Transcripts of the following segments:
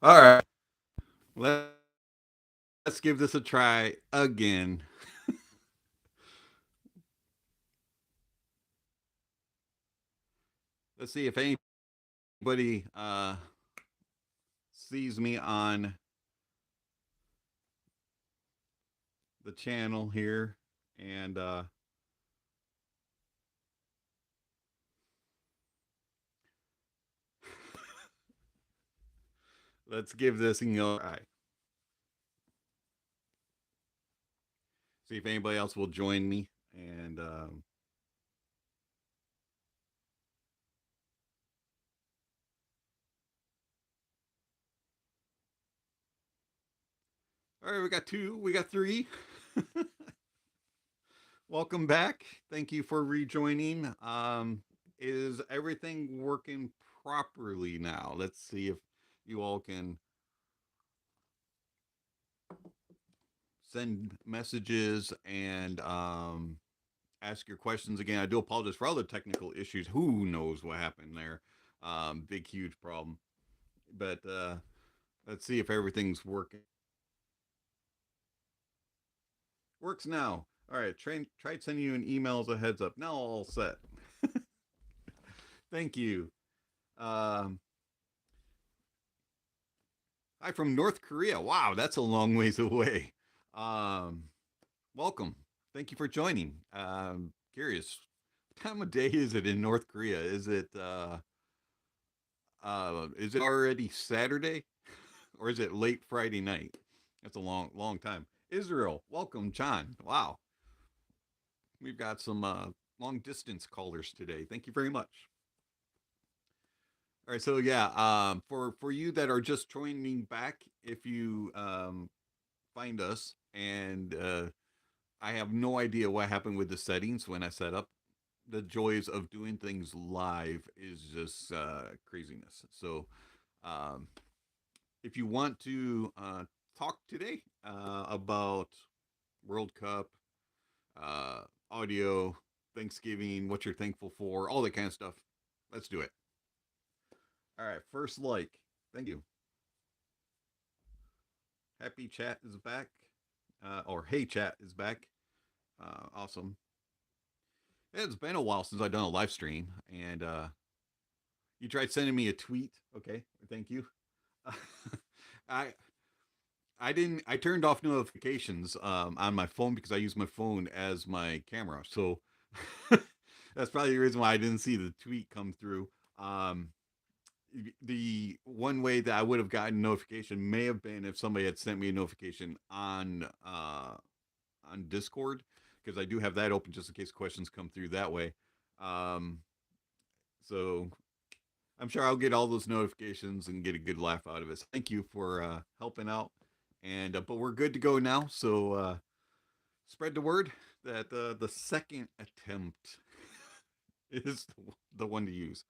All right, let's give this a try again. Let's see if anybody sees me on the channel here, and let's give this a try. See if anybody else will join me, and all right, we got two, we got three. Welcome back. Thank you for rejoining. Is everything working properly now? Let's see if you all can send messages and ask your questions again. I do apologize for all the technical issues. Who knows what happened there? Big, huge problem. But let's see if everything's working. Works now. All right. Tried sending you an email as a heads up. Now all set. Thank you. Um, Hi from North Korea. Wow, that's a long ways away. Um, Welcome. Thank you for joining. Curious, what time of day is it in North Korea? Is it already Saturday, or is it late Friday night? That's a long, long time. Israel, welcome, John. Wow, we've got some long distance callers today. Thank you very much. All right, so yeah, for you that are just joining back, if you find us and I have no idea what happened with the settings when I set up. The joys of doing things live is just craziness. So, um, if you want to talk today about World Cup, uh, audio, Thanksgiving, what you're thankful for, all that kind of stuff, let's do it. All right, first like, thank you. Happy Chat is back, or Hey Chat is back. Awesome. It's been a while since I've done a live stream, and you tried sending me a tweet. Okay, thank you. I I didn't. I turned off notifications on my phone because I use my phone as my camera. So that's probably the reason why I didn't see the tweet come through. Um, the one way that I would have gotten notification may have been if somebody had sent me a notification on Discord, because I do have that open just in case questions come through that way. Um, so I'm sure I'll get all those notifications and get a good laugh out of it. So thank you for helping out. And but we're good to go now. So spread the word that the second attempt is the one to use.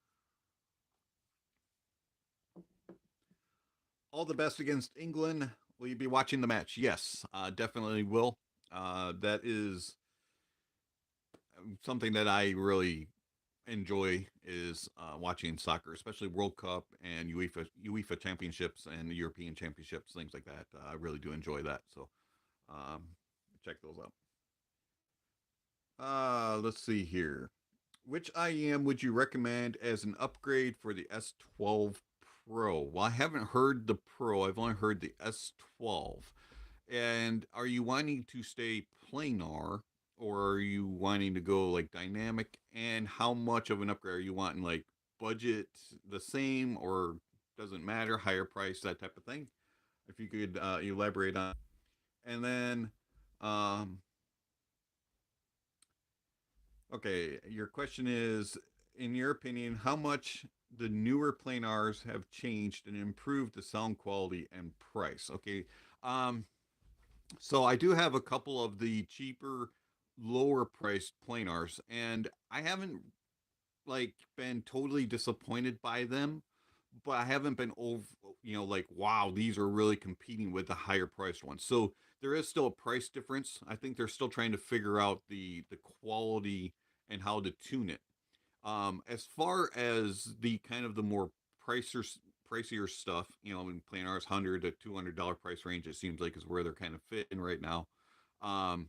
All the best against England. Will you be watching the match? Yes, definitely will. That is something that I really enjoy is watching soccer, especially World Cup and UEFA championships and the European championships, things like that. I really do enjoy that. So um, check those out. Let's see here. Which IEM would you recommend as an upgrade for the S12 Pro? Well, I haven't heard the Pro. I've only heard the S12. And are you wanting to stay planar, or are you wanting to go like dynamic? And how much of an upgrade are you wanting? Like budget the same, or doesn't matter, higher price, that type of thing? If you could elaborate on. And then, um, okay, your question is, in your opinion, how much the newer planars have changed and improved the sound quality and price? Okay, um, so I do have a couple of the cheaper, lower priced planars, and I haven't like been totally disappointed by them, but I haven't been like wow, these are really competing with the higher priced ones. So there is still a price difference. I think they're still trying to figure out the quality and how to tune it. As far as the kind of the more pricer pricier stuff, in plain ours, $100 to $200 price range, it seems like is where they're kind of fitting right now. Um,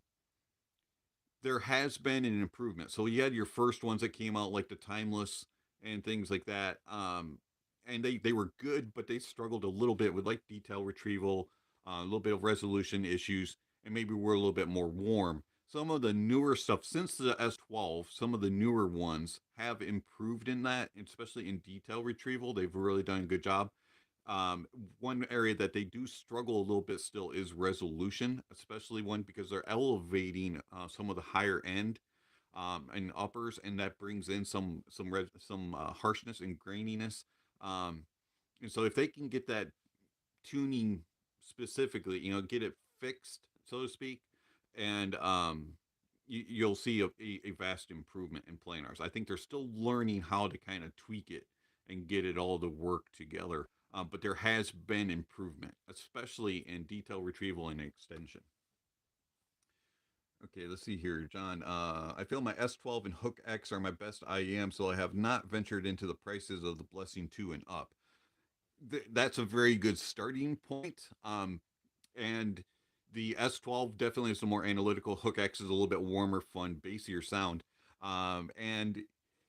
there has been an improvement. So you had your first ones that came out, like the Timeless and things like that. And they were good, but they struggled a little bit with like detail retrieval, a little bit of resolution issues, and maybe we're a little bit more warm. Some of the newer stuff since the S12, some of the newer ones have improved in that, especially in detail retrieval. They've really done a good job. One area that they do struggle a little bit still is resolution, especially one because they're elevating some of the higher end and uppers, and that brings in some harshness and graininess. Um, and so if they can get that tuning specifically, get it fixed, so to speak, and you'll see a vast improvement in planars. I think they're still learning how to kind of tweak it and get it all to work together. But there has been improvement, especially in detail retrieval and extension. Okay, let's see here, John. I feel my S12 and Hook X are my best IEM, so I have not ventured into the prices of the Blessing 2 and up. That's a very good starting point. And the S12 definitely is some more analytical. Hook X is a little bit warmer, fun, bassier sound. And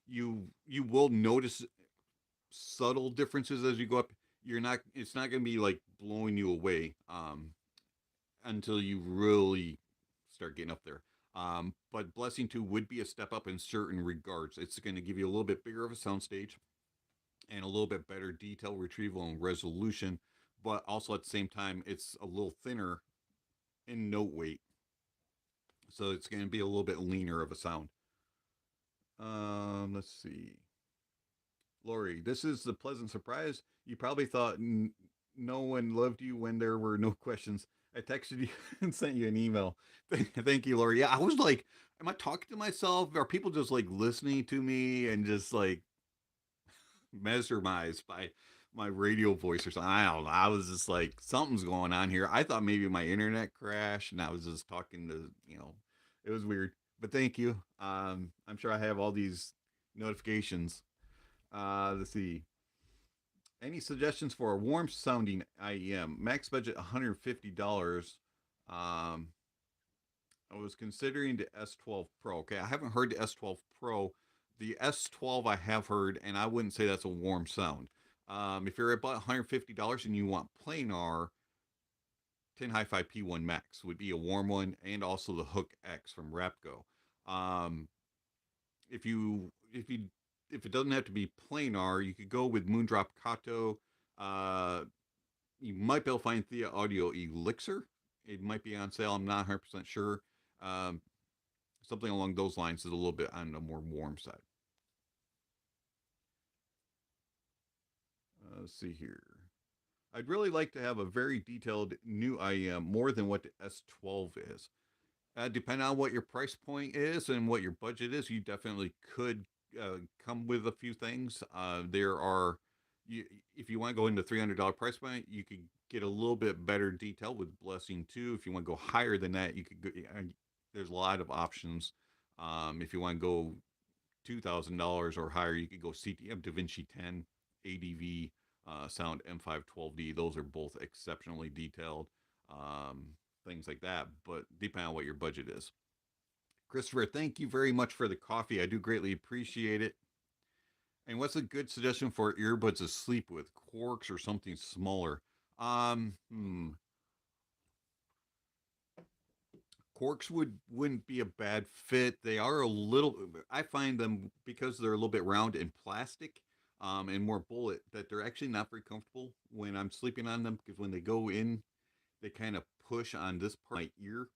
you will notice subtle differences as you go up. It's not going to be like blowing you away until you really start getting up there. But Blessing 2 would be a step up in certain regards. It's going to give you a little bit bigger of a soundstage and a little bit better detail retrieval and resolution, but also at the same time, it's a little thinner in note weight. So it's going to be a little bit leaner of a sound. Let's see. Lori, this is the pleasant surprise. You probably thought no one loved you when there were no questions. I texted you and sent you an email. Thank you, Lori. Yeah, I was like, am I talking to myself? Are people just like listening to me and just like mesmerized by my radio voice or something? I don't know. I was just like, something's going on here. I thought maybe my internet crashed and I was just talking to, it was weird. But thank you. I'm sure I have all these notifications. Let's see. Any suggestions for a warm sounding IEM? Max budget $150. Um, I was considering the S12 Pro. Okay, I haven't heard the S12 Pro. The S12 I have heard, and I wouldn't say that's a warm sound. If you're about $150 and you want planar, 10 Hi-Fi P1 Max would be a warm one, and also the Hook X from Rapco. Um, if it doesn't have to be planar, you could go with Moondrop Kato. You might be able to find Thea Audio Elixir. It might be on sale. I'm not 100% sure. Um, Something along those lines is a little bit on the more warm side. Let's see here. I'd really like to have a very detailed new IEM, more than what the S12 is. Depending on what your price point is and what your budget is, you definitely could come with a few things. If you want to go into $300 price point, you could get a little bit better detail with Blessing 2. If you want to go higher than that, you could go, there's a lot of options. If you want to go $2,000 or higher, you could go CTM DaVinci 10, ADV, Sound M512D. Those are both exceptionally detailed. Things like that, but depending on what your budget is. Christopher, thank you very much for the coffee. I do greatly appreciate it. And what's a good suggestion for earbuds to sleep with? Quarks or something smaller? Um, hmm. Quarks wouldn't be a bad fit. They are a little. I find them, because they're a little bit round and plastic, and more bullet, that they're actually not very comfortable when I'm sleeping on them, because when they go in, they kind of push on this part of my ear,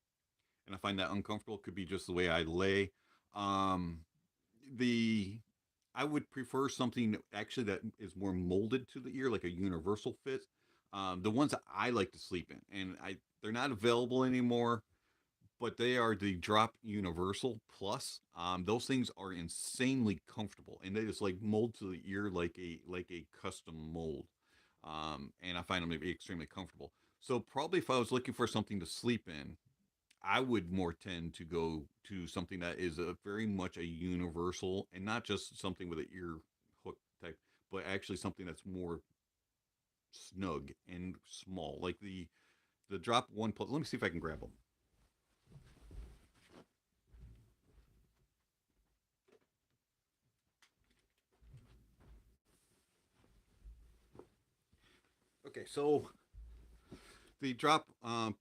and I find that uncomfortable. Could be just the way I lay. Um, the I would prefer something actually that is more molded to the ear, like a universal fit. The ones that I like to sleep in, and they're not available anymore, but they are the Drop Universal Plus. Those things are insanely comfortable, and they just like mold to the ear like a custom mold. And I find them to be extremely comfortable. So probably if I was looking for something to sleep in, I would more tend to go to something that is a very much a universal, and not just something with an ear hook type, but actually something that's more snug and small. Like the drop 1 plus. Let me see if I can grab them. Okay, so the drop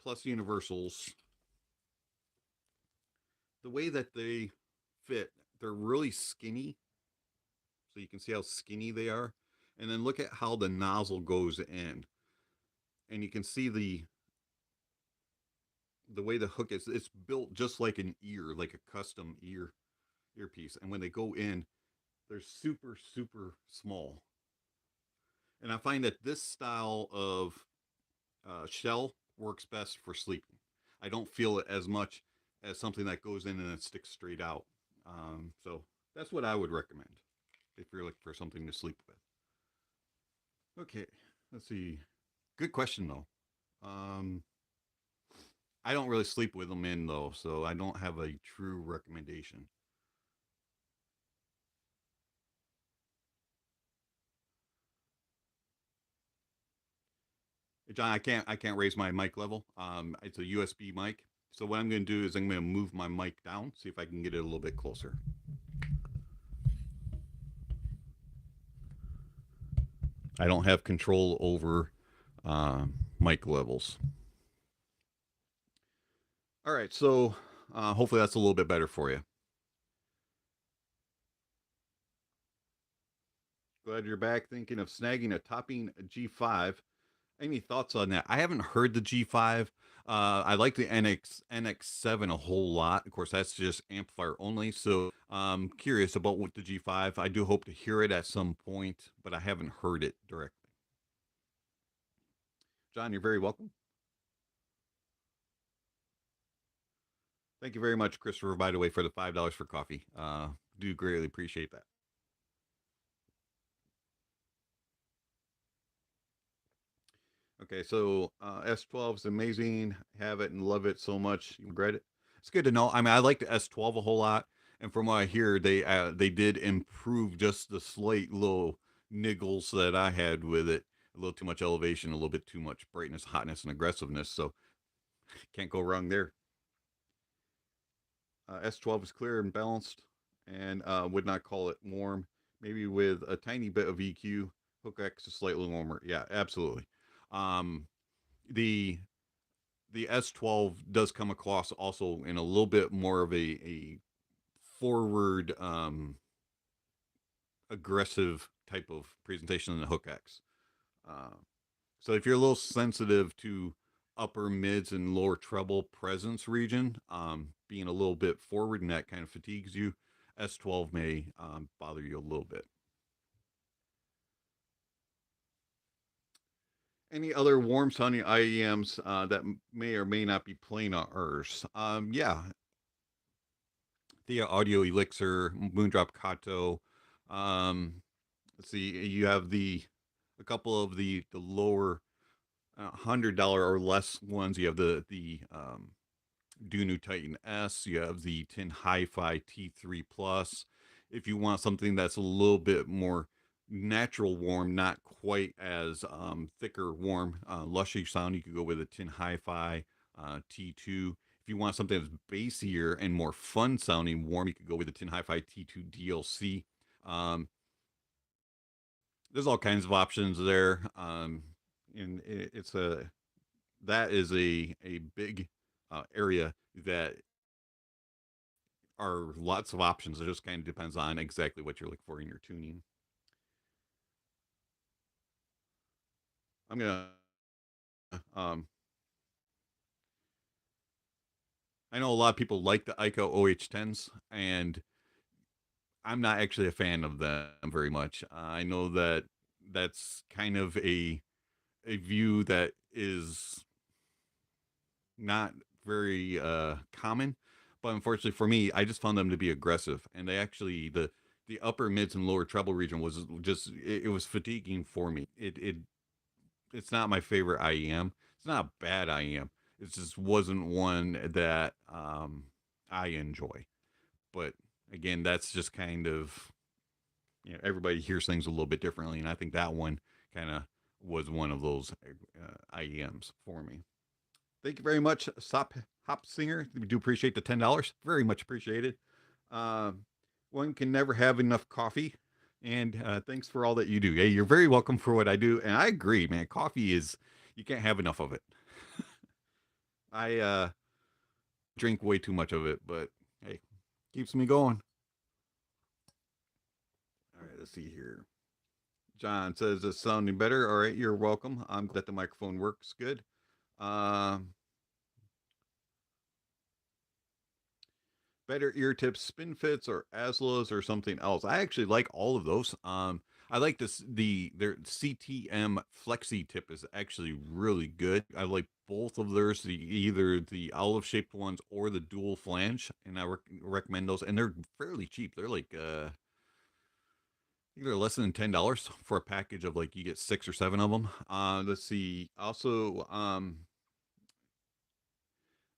plus universals, the way that they fit, they're really skinny. So you can see how skinny they are. And then look at how the nozzle goes in. And you can see the way the hook is. It's built just like an ear, like a custom earpiece. And when they go in, they're super, super small. And I find that this style of shell works best for sleeping. I don't feel it as much as something that goes in and it sticks straight out. So that's what I would recommend if you're looking for something to sleep with. Okay, let's see. Good question though. I don't really sleep with them in though, so I don't have a true recommendation. John, I can't raise my mic level. It's a USB mic. So what I'm going to do is I'm going to move my mic down, see if I can get it a little bit closer. I don't have control over mic levels. All right, so hopefully that's a little bit better for you. Glad you're back. Thinking of snagging a topping G5. Any thoughts on that? I haven't heard the G5. I like the NX7 a whole lot. Of course, that's just amplifier only. So I'm curious about what the G5. I do hope to hear it at some point, but I haven't heard it directly. John, you're very welcome. Thank you very much, Christopher, by the way, for the $5 for coffee. Do greatly appreciate that. Okay, so S12 is amazing. Have it and love it so much. You regret it. It's good to know. I mean, I like the S12 a whole lot, and from what I hear, they did improve just the slight little niggles that I had with it. A little too much elevation, a little bit too much brightness, hotness, and aggressiveness. So can't go wrong there. S12 is clear and balanced, and would not call it warm. Maybe with a tiny bit of EQ. Hook X is slightly warmer. Yeah, absolutely. Um, the S12 does come across also in a little bit more of a forward aggressive type of presentation than the Hook X. Uh, so if you're a little sensitive to upper mids and lower treble presence region, being a little bit forward and that kind of fatigues you, S12 may bother you a little bit. Any other warm sounding IEMs that may or may not be playing on ours? Yeah, the Audio Elixir, Moondrop Kato. Let's see, you have a couple of the lower $100 or less ones. You have the Dunu Titan S. You have the Tin Hi-Fi T3 Plus. If you want something that's a little bit more natural warm, not quite as thicker warm, lushy sound, you could go with a Tin Hi-Fi T2. If you want something that's bassier and more fun sounding warm, you could go with the Tin Hi-Fi T2 DLC. There's all kinds of options there, and it's that is a big area that are lots of options. It just kind of depends on exactly what you're looking for in your tuning. I'm gonna I know a lot of people like the ICO OH10s, and I'm not actually a fan of them very much. I know that that's kind of a view that is not very common, but unfortunately for me, I just found them to be aggressive, and they actually the upper mids and lower treble region was just it was fatiguing for me. It's not my favorite IEM. It's not a bad IEM. It just wasn't one that I enjoy. But again, that's just kind of everybody hears things a little bit differently, and I think that one kind of was one of those IEMs for me. Thank you very much, Sop Hop Singer. We do appreciate the $10. Very much appreciated. Um, One can never have enough coffee. And thanks for all that you do. Hey, you're very welcome for what I do. And I agree, man. Coffee is, you can't have enough of it. I drink way too much of it, but hey, keeps me going. All right, let's see here. John says it's sounding better. All right, you're welcome. I'm glad the microphone works good. Um, Better ear tips, spin fits, or aslas, or something else. I actually like all of those. I like this. Their CTM Flexi tip is actually really good. I like both of theirs, either the olive shaped ones or the dual flange, and I recommend those. And they're fairly cheap. They're like I think they're less than $10 for a package of like you get 6 or 7 of them. Let's see. Also,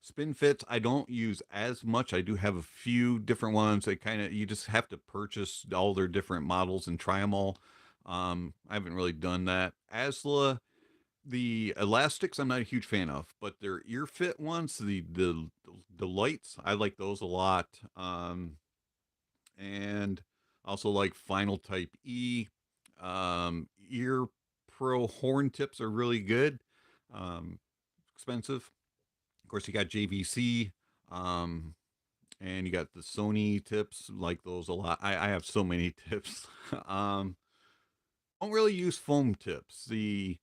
spin fits, I don't use as much. I do have a few different ones. They kind of, you just have to purchase all their different models and try them all. I haven't really done that. Asla, the elastics, I'm not a huge fan of, but their ear fit ones, the lights, I like those a lot. And also like Final Type E. Ear Pro horn tips are really good. Expensive. Of course, you got JVC. Um, and you got the Sony tips, like those a lot. I have so many tips. um, don't really use foam tips. The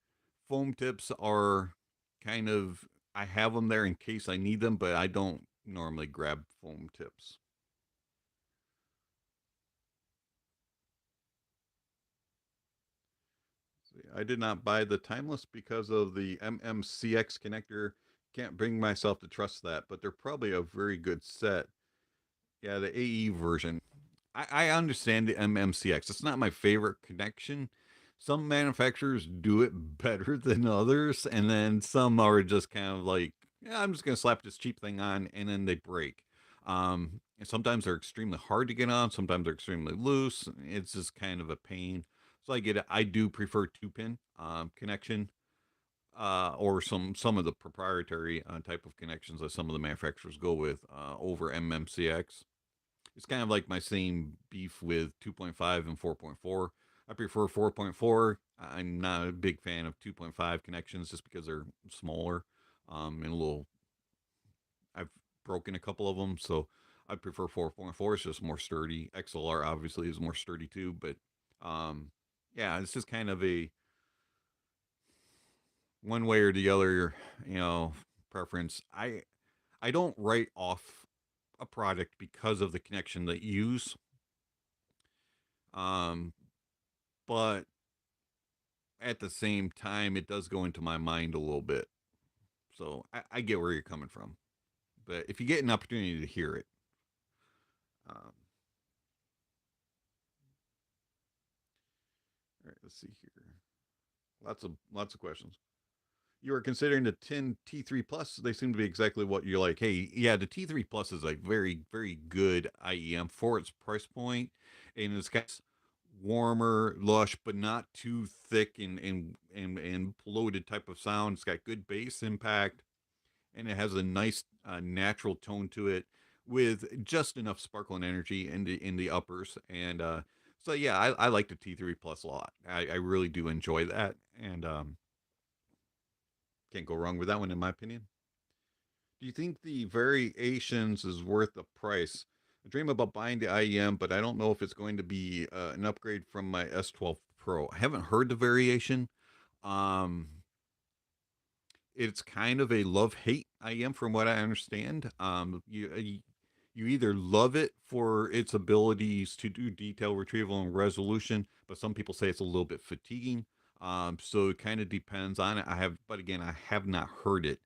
foam tips are kind of, I have them there in case I need them, but I don't normally grab foam tips. I did not buy the Timeless because of the MMCX connector. Can't bring myself to trust that, but they're probably a very good set. Yeah, the AE version. I understand the MMCX. It's not my favorite connection. Some manufacturers do it better than others, and then some are just kind of like, yeah, I'm just going to slap this cheap thing on, and then they break. And sometimes they're extremely hard to get on, sometimes they're extremely loose. It's just kind of a pain. So I get it. I do prefer 2-pin connection, or some of the proprietary type of connections that some of the manufacturers go with over MMCX. It's kind of like my same beef with 2.5 and 4.4. I prefer 4.4. I'm not a big fan of 2.5 connections just because they're smaller, and a little. I've broken a couple of them, so I prefer 4.4. It's just more sturdy. XLR obviously is more sturdy too, but um, yeah, it's just kind of a one way or the other, preference. I don't write off a product because of the connection that you use. Um, but at the same time, it does go into my mind a little bit. So I get where you're coming from. But if you get an opportunity to hear it, all right, let's see here. Lots of questions. You are considering the 10 T3 Plus. They seem to be exactly what you're like. Hey, yeah, the T3 Plus is a very, very good IEM for its price point, and it's got warmer, lush, but not too thick and bloated type of sound. It's got good bass impact, and it has a nice natural tone to it with just enough sparkle and energy in the uppers. And so yeah, I like the T3 Plus a lot. I really do enjoy that, and can't go wrong with that one in my opinion. Do you think the variations is worth the price? I dream about buying the IEM, but I don't know if it's going to be an upgrade from my S12 Pro. I haven't heard the variation. Um, it's kind of a love hate IEM from what I understand. You either love it for its abilities to do detail retrieval and resolution, but some people say it's a little bit fatiguing. So it kind of depends on it. But again, I have not heard it.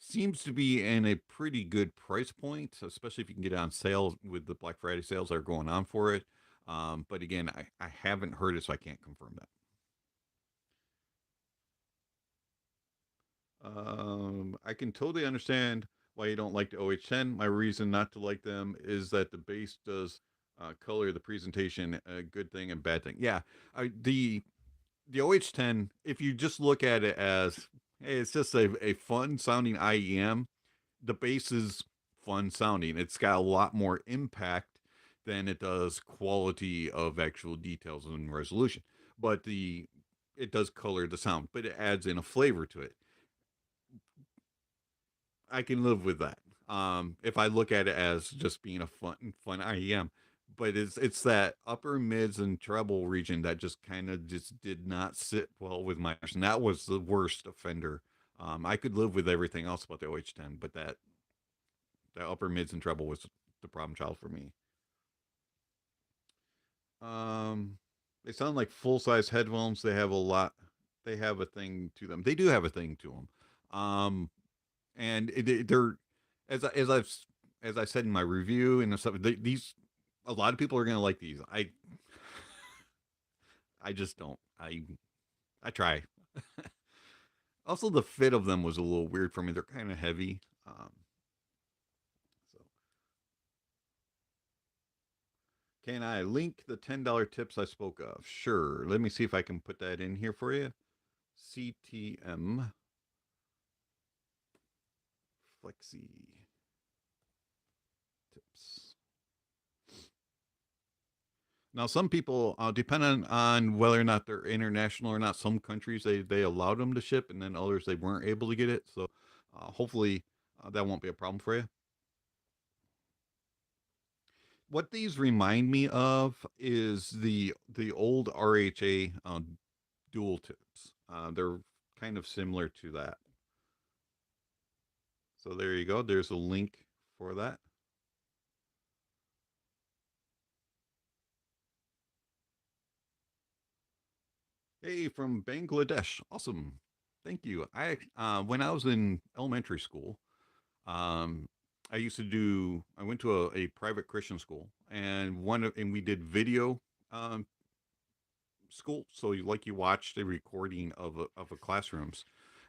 Seems to be in a pretty good price point, especially if you can get it on sale with the Black Friday sales that are going on for it. But again, I haven't heard it, so I can't confirm that. I can totally understand why you don't like the OH10. My reason not to like them is that the bass does color the presentation a good thing and bad thing. Yeah, the the OH10, if you just look at it as, hey, it's just a fun sounding IEM, the bass is fun sounding. It's got a lot more impact than it does quality of actual details and resolution. But it does color the sound, but it adds in a flavor to it. I can live with that. If I look at it as just being a fun IEM, but it's that upper mids and treble region that just kind of just did not sit well with my, and that was the worst offender. I could live with everything else about the OH10, but that upper mids and treble was the problem child for me. They sound like full size headphones. They have a lot. They have a thing to them. They do have a thing to them. And they're as as I said in my review and stuff. These a lot of people are gonna like these. I just don't. I try. Also, the fit of them was a little weird for me. They're kind of heavy. So can I link the $10 tips I spoke of? Sure. Let me see if I can put that in here for you. CTM Flexi tips. Now, some people, depending on whether or not they're international or not, some countries they allowed them to ship, and then others they weren't able to get it. So, hopefully, that won't be a problem for you. What these remind me of is the old RHA dual tips. They're kind of similar to that. So there you go. There's a link for that. Hey, from Bangladesh. Awesome. Thank you. When I was in elementary school, um, I used to do. I went to a private Christian school, and we did video um, school. So you watched a recording of a classrooms,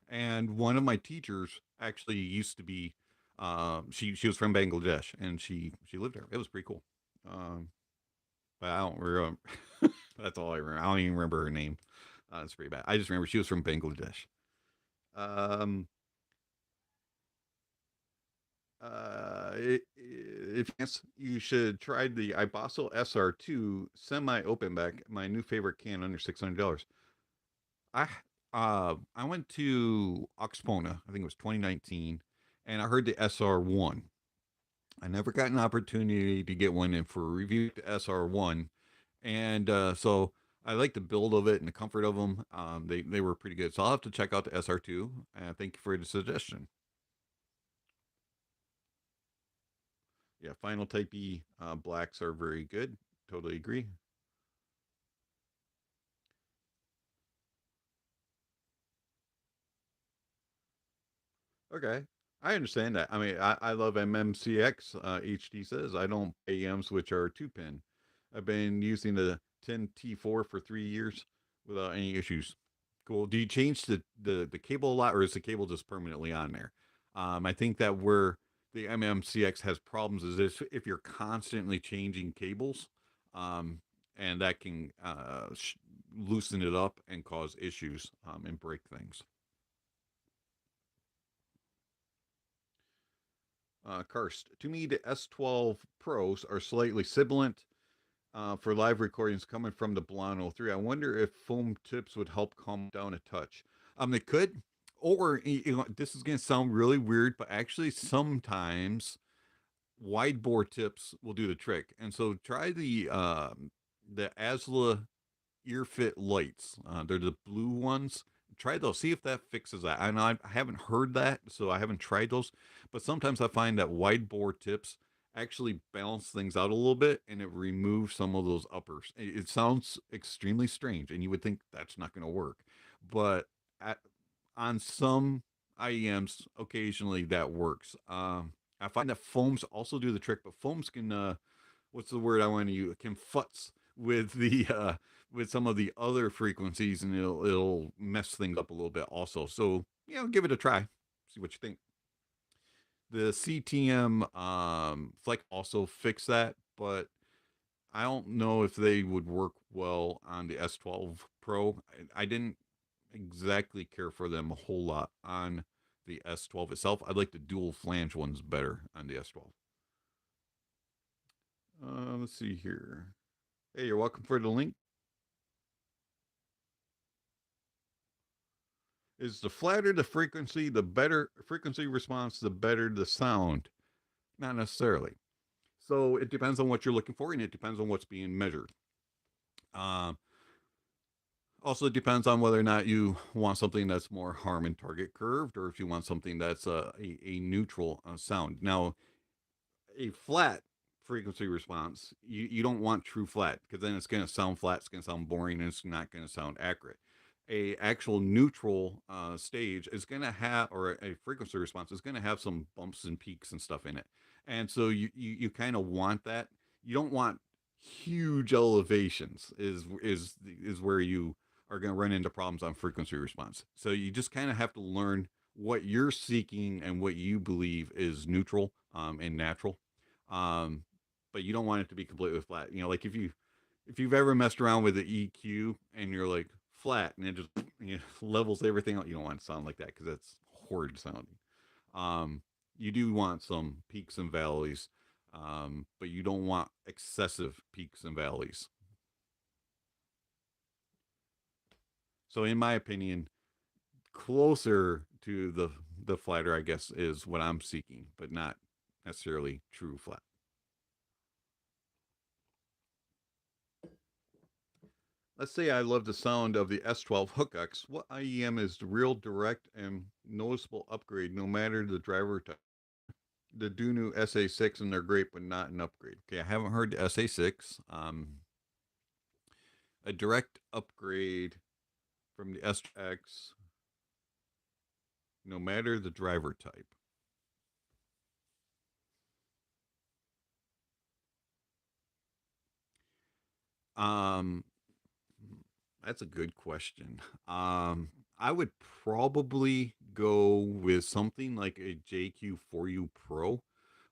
and one of my teachers actually used to be. She was from Bangladesh, and she lived there. It was pretty cool. Um, but I don't remember. That's all I remember. I don't even remember her name. It's pretty bad. I just remember she was from Bangladesh. Um, if yes, you should try the Ibosso SR2 semi open back. My new favorite can under $600. I I went to Oxpona. I think it was 2019, and I heard the SR1. I never got an opportunity to get one in for a review to SR1, and so I like the build of it and the comfort of them. They were pretty good, so I'll have to check out the SR2. And thank you for the suggestion. Yeah, Final Type E blacks are very good. Totally agree. Okay. I understand that. I mean, I love MMCX. HD says I don't AMs, which are 2 pin. I've been using the 10T4 for 3 years without any issues. Cool. Do you change the cable a lot, or is the cable just permanently on there? I think that where the MMCX has problems is if you're constantly changing cables, um, and that can loosen it up and cause issues and break things. Karst, to me, the S12 Pros are slightly sibilant for live recordings coming from the Blonde 03. I wonder if foam tips would help calm down a touch. They could, or this is going to sound really weird, but actually sometimes wide bore tips will do the trick. And so try the Asla ear fit lights. They're the blue ones. Try those. See if that fixes that. I know I haven't heard that, so I haven't tried those. But sometimes I find that wide bore tips actually balance things out a little bit, and it removes some of those uppers. It sounds extremely strange, and you would think that's not going to work, but at, on some IEMs, occasionally that works. I find that foams also do the trick, but foams can what's the word I want to use? Can futz with the with some of the other frequencies, and it'll mess things up a little bit also. So give it a try. See what you think. The CTM Flex also fix that, but I don't know if they would work well on the S12 Pro. I didn't exactly care for them a whole lot on the S12 itself. I like the dual flange ones better on the S12. Let's see here. Hey, you're welcome for the link. Is the flatter the frequency, the better frequency response, the better the sound? Not necessarily. So it depends on what you're looking for, and it depends on what's being measured. Um, Also, it depends on whether or not you want something that's more Harman target curved, or if you want something that's a neutral sound. Now, a flat frequency response, you don't want true flat, because then it's going to sound flat, it's going to sound boring, and it's not going to sound accurate. A actual neutral stage is going to have, or a frequency response is going to have some bumps and peaks and stuff in it, and so you kind of want that. You don't want huge elevations. Is where you are going to run into problems on frequency response. So you just kind of have to learn what you're seeking and what you believe is neutral and natural. Um, but you don't want it to be completely flat. You know, like if you've ever messed around with the EQ and you're like flat and it just levels everything out, you don't want it to sound like that because that's horrid sounding. Um, you do want some peaks and valleys, but you don't want excessive peaks and valleys. So, in my opinion, closer to the flatter, I guess, is what I'm seeking, but not necessarily true flat. Let's say I love the sound of the S12 hookups. What IEM is the real direct and noticeable upgrade, no matter the driver type? The Dunu SA6, and they're great, but not an upgrade. Okay, I haven't heard the SA6. A direct upgrade from the SX, no matter the driver type. Um, that's a good question. I would probably go with something like a JQ4U Pro,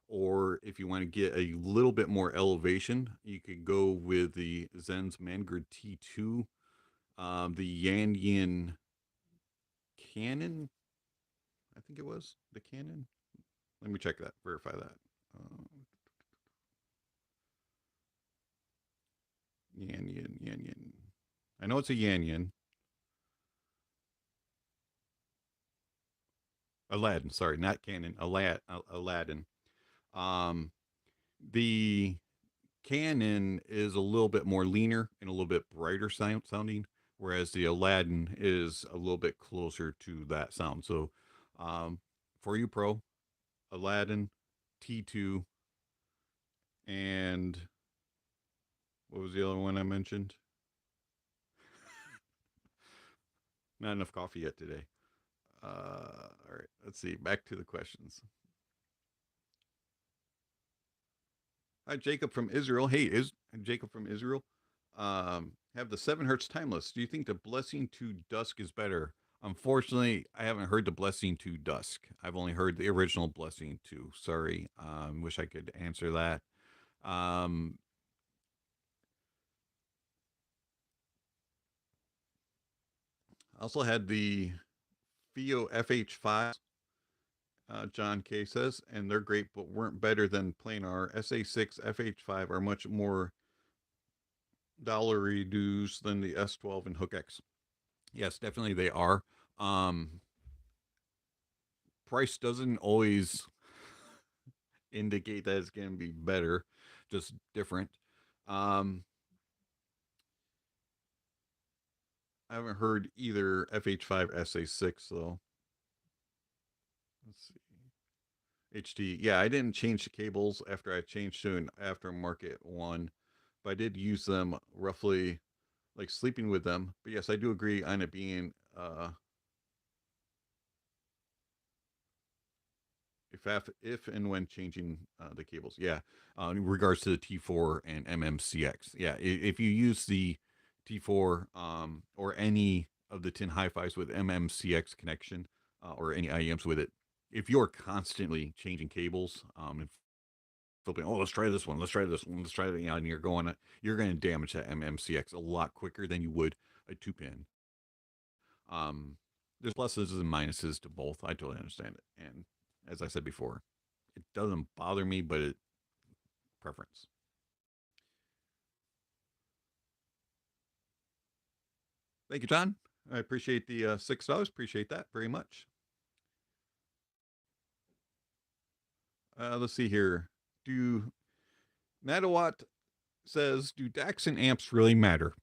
or if you want to get a little bit more elevation, you could go with the Zen's Mangard T2, the Yan Yin Canon. I think it was the Canon. Let me check that, verify that. Yan Yin, Yan Yin. I know it's a Yan Yin. Aladdin, sorry, not Canon. Aladdin. Um, the Canon is a little bit more leaner and a little bit brighter sounding, whereas the Aladdin is a little bit closer to that sound. So, for you Pro, Aladdin, T2, and what was the other one I mentioned? Not enough coffee yet today. All right, let's see. Back to the questions. Hi, Jacob from Israel. Hey, is Jacob from Israel? Have the 7 hertz timeless. Do you think the Blessing to Dusk is better? Unfortunately, I haven't heard the Blessing to Dusk. I've only heard the original Blessing to. Sorry. Wish I could answer that. Um, I also had the FIO FH5, John K says, and they're great, but weren't better than planar. SA6 FH5 are much more dollar reduced than the S12 and Hook X. Yes, definitely they are. Um, Price doesn't always indicate that it's going to be better, just different. Um, I haven't heard either FH5 SA6 though. Let's see. HT. Yeah, I didn't change the cables after I changed to an aftermarket one, but I did use them roughly like sleeping with them. But yes, I do agree on it being if and when changing the cables. Yeah, in regards to the T4 and MMCX. Yeah, if you use the T4 or any of the tin hi-fis with MMCX connection or any IEMs with it, if you're constantly changing cables, flipping. Oh, let's try this one. Let's try this one. Let's try that. And you're going to damage that MMCX a lot quicker than you would a 2-pin. There's pluses and minuses to both. I totally understand it. And as I said before, it doesn't bother me, but it preference. Thank you, John. I appreciate the $6. Appreciate that very much. Let's see here. Do Madawatt says, do DACs and amps really matter?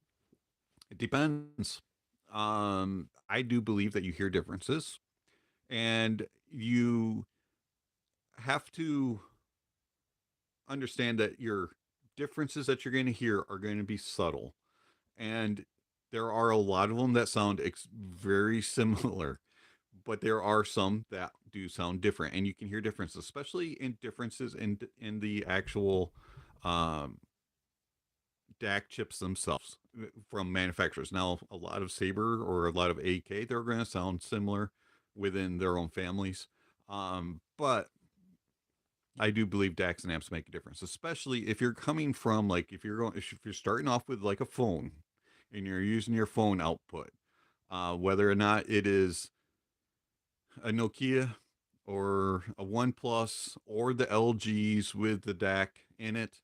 It depends. I do believe that you hear differences, and you have to understand that your differences that you're going to hear are going to be subtle, and there are a lot of them that sound very similar, but there are some that do sound different, and you can hear differences, especially in differences in the actual DAC chips themselves from manufacturers. Now, a lot of Sabre or a lot of AK, they're going to sound similar within their own families, but I do believe DACs and amps make a difference, especially if you're coming from if you're starting off with like a phone and you're using your phone output, whether or not it is a Nokia or a OnePlus or the LGs with the DAC in it,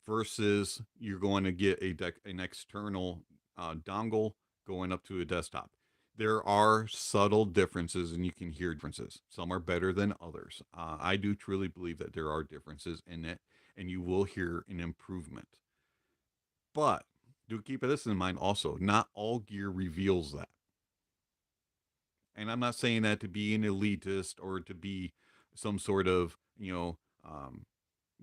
versus you're going to get an external dongle going up to a desktop. There are subtle differences, and you can hear differences. Some are better than others. I do truly believe that there are differences in it, and you will hear an improvement. But do keep this in mind also. Not all gear reveals that. And I'm not saying that to be an elitist or to be some sort of, you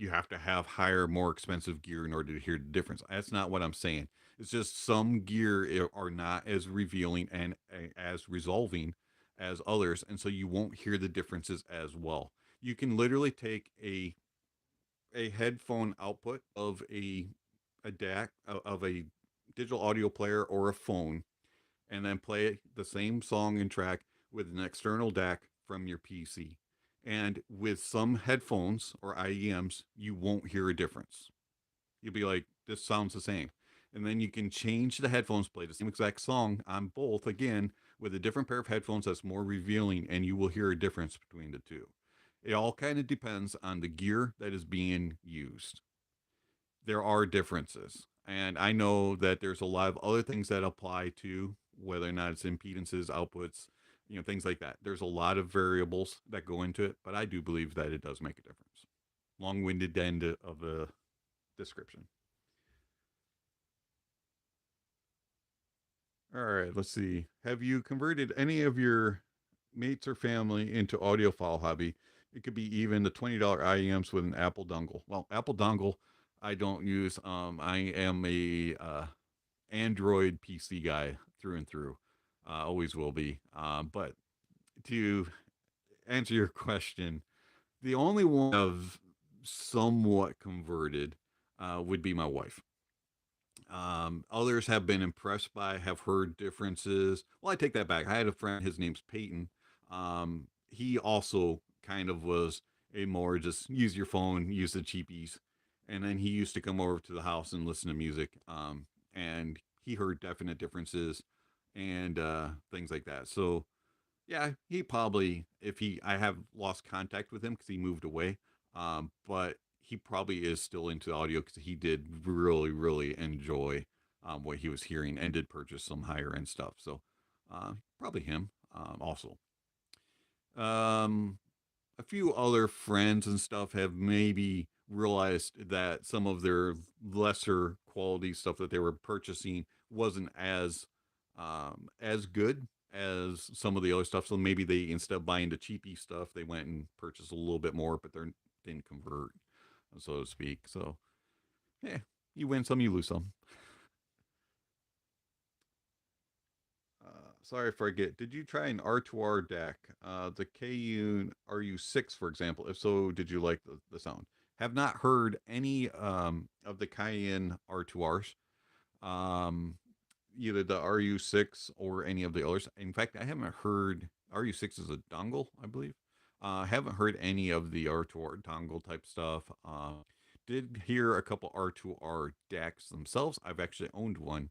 have to have higher, more expensive gear in order to hear the difference. That's not what I'm saying. It's just some gear are not as revealing and as resolving as others, and so you won't hear the differences as well. You can literally take a headphone output of a DAC of a digital audio player or a phone, and then play the same song and track with an external DAC from your PC. And with some headphones or IEMs, you won't hear a difference. You'll be like, this sounds the same. And then you can change the headphones, play the same exact song on both, again, with a different pair of headphones that's more revealing, and you will hear a difference between the two. It all kind of depends on the gear that is being used. There are differences. And I know that there's a lot of other things that apply to whether or not it's impedances, outputs, things like that. There's a lot of variables that go into it, but I do believe that it does make a difference. Long-winded end of the description. All right, let's see. Have you converted any of your mates or family into audiophile hobby? It could be even the $20 IEMs with an Apple dongle. Well, Apple dongle I don't use. I am a Android PC guy through and through. Always will be. But to answer your question, the only one I've somewhat converted would be my wife. Others have been impressed by, have heard differences. Well, I take that back. I had a friend, his name's Peyton. He also kind of was a more just use your phone, use the cheapies. And then he used to come over to the house and listen to music. And he heard definite differences and things like that. So, yeah, he probably, I have lost contact with him because he moved away. But he probably is still into audio because he did really, really enjoy what he was hearing and did purchase some higher end stuff. So, probably him also. A few other friends and stuff have maybe realized that some of their lesser quality stuff that they were purchasing wasn't as good as some of the other stuff. So maybe they, instead of buying the cheapy stuff, they went and purchased a little bit more, but they didn't convert, so to speak. So, yeah, you win some, you lose some. Sorry if I forget. Did you try an R2R DAC? The KU RU6, for example. If so, did you like the sound? Have not heard any of the Cayenne R2Rs. Either the RU6 or any of the others. In fact, I haven't heard RU6 is a dongle, I believe. Haven't heard any of the R2R dongle type stuff. Did hear a couple R2R DACs themselves. I've actually owned one.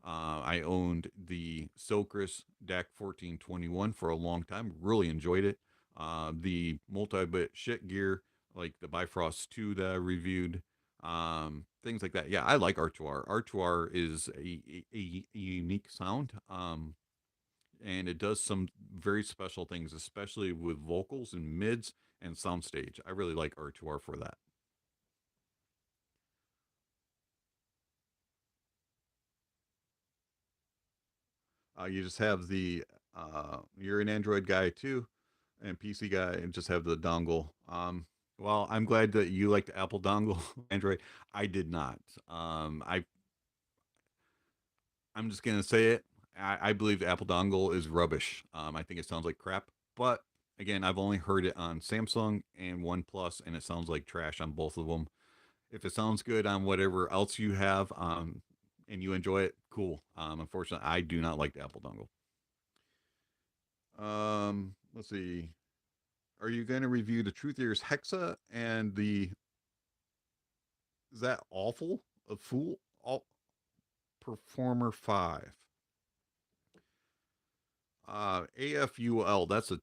I owned the Socris DAC 1421 for a long time. Really enjoyed it. The multi-bit shit gear, like the Bifrost 2 that I reviewed, things like that. Yeah, I like R2R. R2R is a unique sound. And it does some very special things, especially with vocals and mids and soundstage. I really like R2R for that. You just have you're an Android guy too, and PC guy, and just have the dongle. Well, I'm glad that you like the Apple dongle, Android. I did not. I'm just gonna say it. I believe the Apple dongle is rubbish. I think it sounds like crap. But again, I've only heard it on Samsung and OnePlus, and it sounds like trash on both of them. If it sounds good on whatever else you have, and you enjoy it, cool. Unfortunately, I do not like the Apple dongle. Let's see. Are you going to review the Truth Ears Hexa and the is that awful? A fool? All Performer 5. AFUL. That's a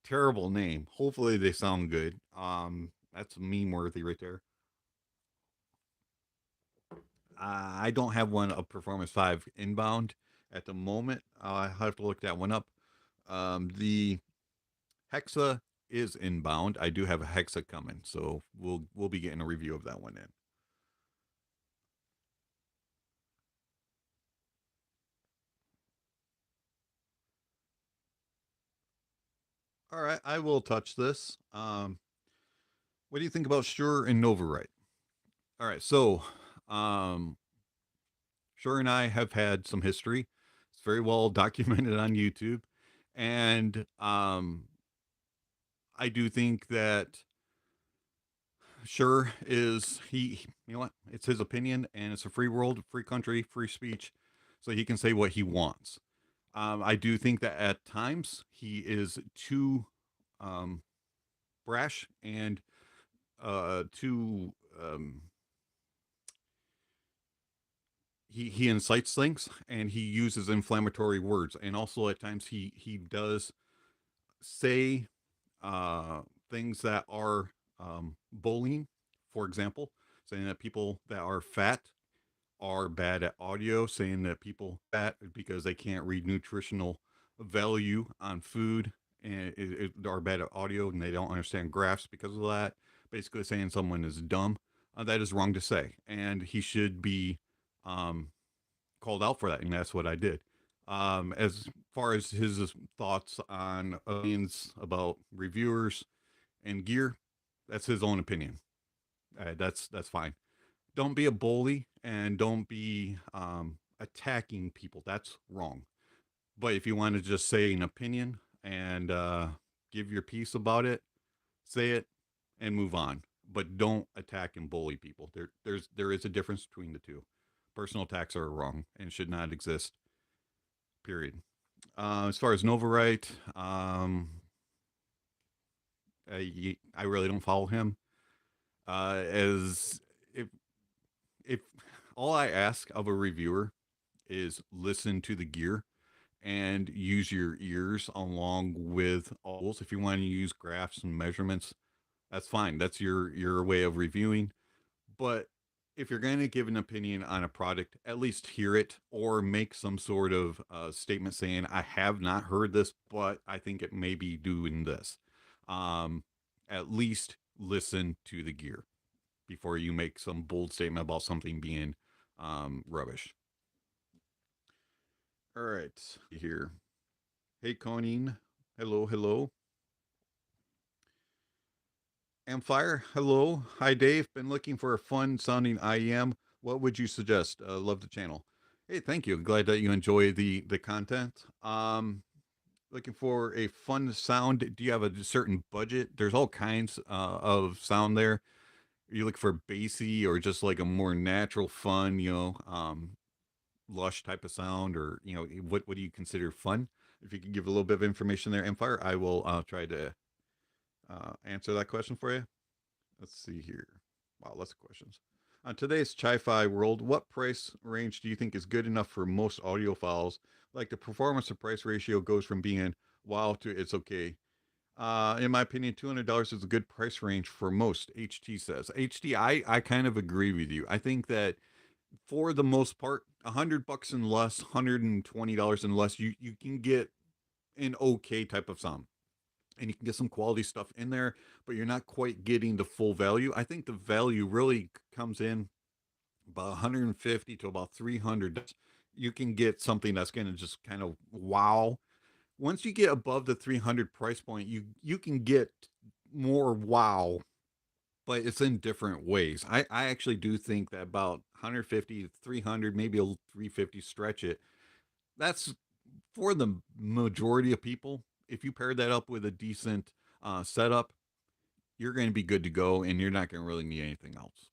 terrible name. Hopefully they sound good. That's meme worthy right there. I don't have one of Performance 5 inbound at the moment. I have to look that one up. The Hexa is inbound. I do have a Hexa coming, so we'll be getting a review of that one in. All right, I will touch this. What do you think about Shure and Novarite? All right, so um, Shure and I have had some history. It's very well documented on YouTube, and I do think that Shure is you know what? It's his opinion, and it's a free world, free country, free speech, so he can say what he wants. I do think that at times he is too um, brash and too he incites things and he uses inflammatory words, and also at times he does say uh, things that are bullying. For example, saying that people that are fat are bad at audio, saying that people fat because they can't read nutritional value on food and are bad at audio and they don't understand graphs because of that. Basically, saying someone is dumb. That is wrong to say, and he should be um, called out for that, and that's what I did. As far as his thoughts on opinions about reviewers and gear, that's his own opinion. That's fine. Don't be a bully and don't be attacking people. That's wrong. But if you want to just say an opinion and give your piece about it, say it and move on. But don't attack and bully people. There is a difference between the two. Personal attacks are wrong and should not exist. Period. As far as Novarite, I really don't follow him. As if all I ask of a reviewer is listen to the gear and use your ears along with all. If you want to use graphs and measurements, that's fine. That's your way of reviewing. But if you're going to give an opinion on a product, at least hear it or make some sort of statement saying, I have not heard this, but I think it may be doing this. Um, at least listen to the gear before you make some bold statement about something being rubbish. All right, here. Hey, Conine. Hello, hello. Amfire, hello. Hi, Dave. Been looking for a fun sounding IEM. What would you suggest? Love the channel. Hey, thank you. Glad that you enjoy the content. Looking for a fun sound. Do you have a certain budget? There's all kinds of sound there. Are you looking for bassy or just like a more natural, fun, lush type of sound, or what do you consider fun? if you could give a little bit of information there, Empire, I will try to answer that question for you. Let's see here. Wow, lots of questions. On today's Chi-Fi world, what price range do you think is good enough for most audiophiles? Like the performance to price ratio goes from being wow to it's okay. In my opinion, $200 is a good price range for most. HT says. HT, I kind of agree with you. I think that for the most part, $100 and less, $120 and less, you can get an okay type of sound, and you can get some quality stuff in there, but you're not quite getting the full value. I think the value really comes in about 150 to about 300. You can get something that's going to just kind of wow. Once you get above the 300 price point, you can get more wow, but it's in different ways. I actually do think that about 150, 300, maybe a 350 stretch it. That's for the majority of people. If you pair that up with a decent setup, you're going to be good to go, and you're not going to really need anything else.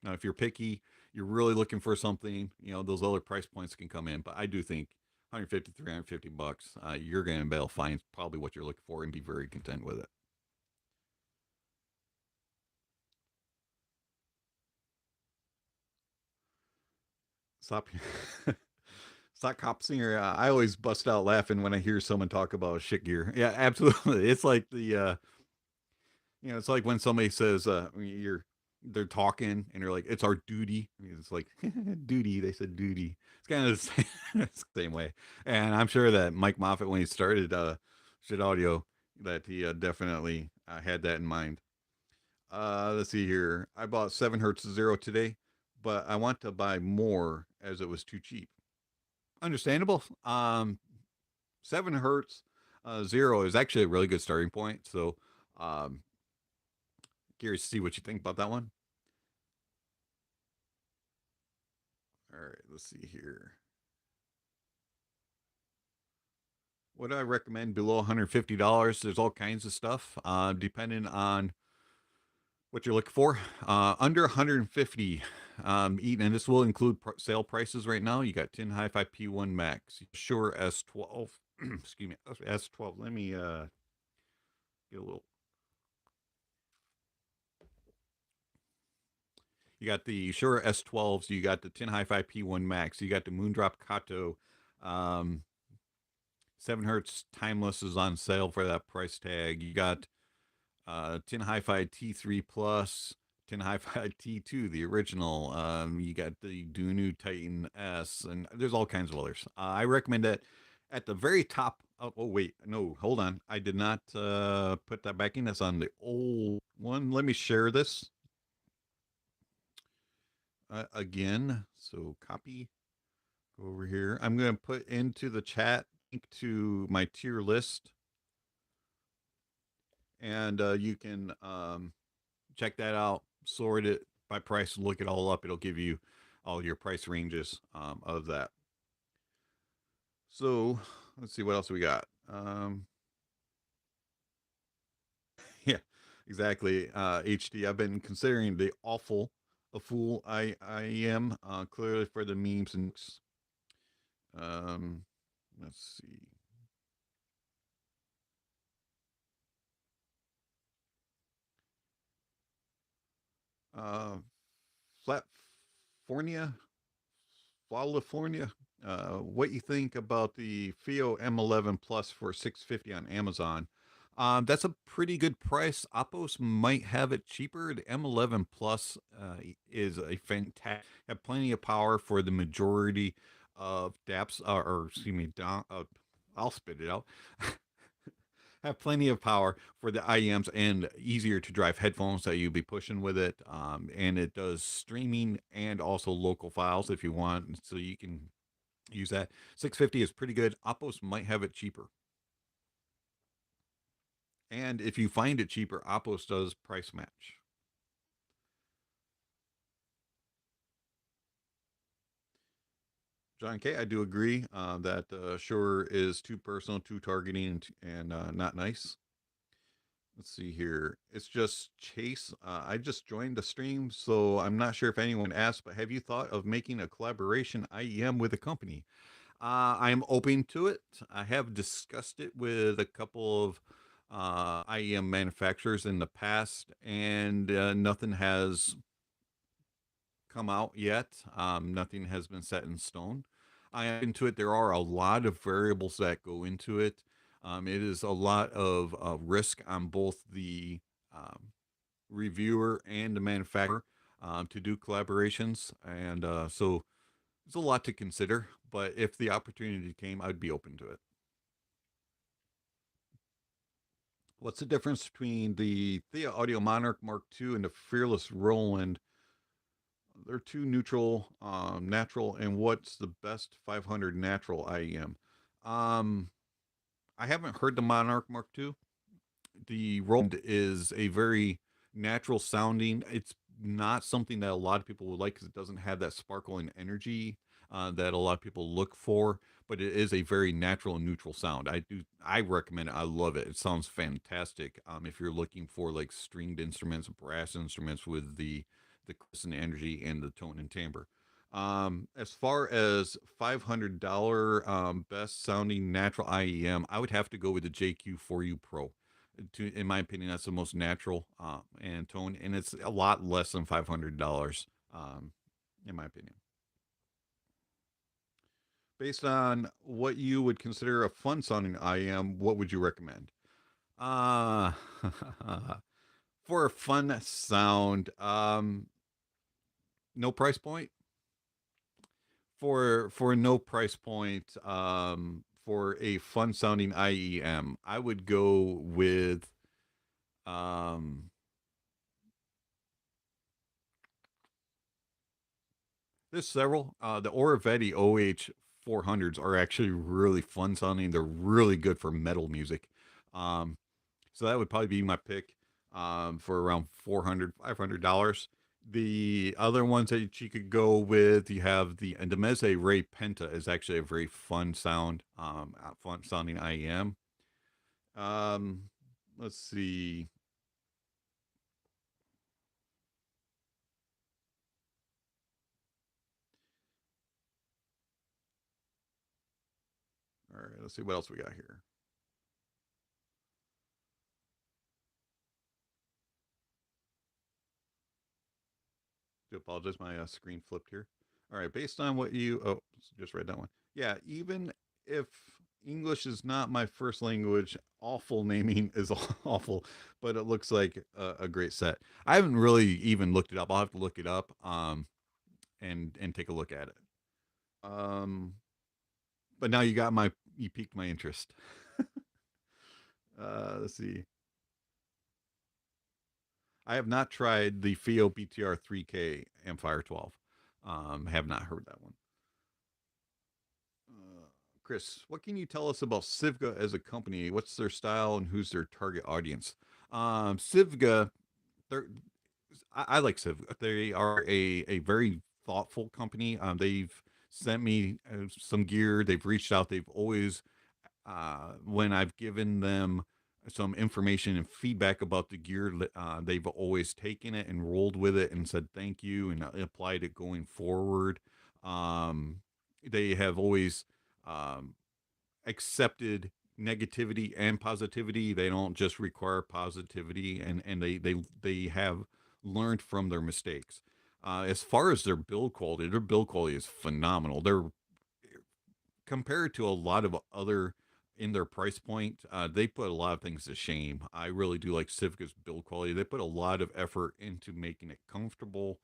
Now, if you're picky, you're really looking for something, those other price points can come in. But I do think 150, 350 bucks, you're going to be able to find probably what you're looking for and be very content with it. Stop. Stop cop singer. I always bust out laughing when I hear someone talk about shit gear. Yeah, absolutely. It's like it's like when somebody says, they're talking and they're like, it's our duty. I mean, it's like duty. They said duty. It's kind of the same, same way. And I'm sure that Mike Moffat, when he started Shit Audio, that he definitely had that in mind. Let's see here. I bought 7 Hertz Zero today, but I want to buy more as it was too cheap. Understandable. 7 Hertz Zero is actually a really good starting point. So, um, curious to see what you think about that one. All right, let's see here. What do I recommend below $150? There's all kinds of stuff, depending on what you're looking for. Under 150, and this will include sale prices right now. You got Tin Hi-Fi P1 Max, Shure S12. Excuse me, S12. Let me get a little. You got the Shure S12s. You got the Tin Hi-Fi P1 Max. You got the Moondrop Kato. Um, 7 Hertz Timeless is on sale for that price tag. You got Tin Hi-Fi T3 Plus, Tin Hi-Fi T2, the original. You got the Dunu Titan S, and there's all kinds of others. I recommend that at the very top. Oh, wait, no, hold on. I did not put that back in. That's on the old one. Let me share this again. So copy, go over here. I'm going to put into the chat link to my tier list, and you can check that out, sort it by price, look it all up. It'll give you all your price ranges of that. So let's see what else we got. Yeah, exactly. HD. I've been considering the awful a fool I am clearly for the memes and um, let's see. Uh, Flatfornia, California. What you think about the FIO M11 Plus for 650 on Amazon? That's a pretty good price. Opos might have it cheaper. The M11 Plus is a fantastic. Have plenty of power for the majority of DAPs, or excuse me, I'll spit it out. Have plenty of power for the IEMs and easier to drive headphones that you'll be pushing with it. And it does streaming and also local files if you want, so you can use that. 650 is pretty good. Opos might have it cheaper. And if you find it cheaper, Opos does price match. John K, I do agree that Shure is too personal, too targeting, and not nice. Let's see here. It's just Chase. I just joined the stream, so I'm not sure if anyone asked, but have you thought of making a collaboration IEM with a company? I am open to it. I have discussed it with a couple of IEM manufacturers in the past, and nothing has come out yet. Nothing has been set in stone. I am into it. There are a lot of variables that go into it. It is a lot of risk on both the um, reviewer and the manufacturer to do collaborations, and so it's a lot to consider. But if the opportunity came, I'd be open to it. What's the difference between the Thea Audio Monarch Mark II and the Fearless Roland? They're two neutral, natural, and what's the best 500 natural IEM? Um, I haven't heard the Monarch Mark II. The Roland is a very natural sounding. It's not something that a lot of people would like because it doesn't have that sparkle and energy that a lot of people look for. But it is a very natural and neutral sound. I recommend it. I love it. It sounds fantastic. If you're looking for like stringed instruments, brass instruments with the chorus and energy and the tone and timbre. As far as $500 best sounding natural IEM, I would have to go with the JQ4U Pro. In my opinion, that's the most natural and tone, and it's a lot less than $500, in my opinion. Based on what you would consider a fun sounding IEM, what would you recommend? Uh, for a fun sound, no price point. For no price point, for a fun sounding IEM, I would go with um there's several. The Oravetti OH 400s are actually really fun sounding. They're really good for metal music. Um, so that would probably be my pick for around $400 $500. The other ones that you could go with, you have the Endemese Ray Penta is actually a very fun sound, fun sounding IEM. Um, let's see. All right, let's see what else we got here. Do apologize, my screen flipped here. All right, based on what you just read that one. Yeah, even if English is not my first language, awful naming is awful, but it looks like a great set. I haven't really even looked it up. I'll have to look it up and take a look at it. Um, but now you piqued my interest. Let's see. I have not tried the FIO BTR 3K Amplifier 12. Have not heard that one. Chris, what can you tell us about Sivga as a company? What's their style and who's their target audience? Sivga, they're I like Sivga. They are a very thoughtful company. They've sent me some gear. They've reached out. They've always when I've given them some information and feedback about the gear, they've always taken it and rolled with it and said thank you and applied it going forward. Um, they have always um, accepted negativity and positivity. They don't just require positivity, and they have learned from their mistakes. As far as their build quality is phenomenal. They're compared to a lot of other in their price point, they put a lot of things to shame. I really do like Civica's build quality. They put a lot of effort into making it comfortable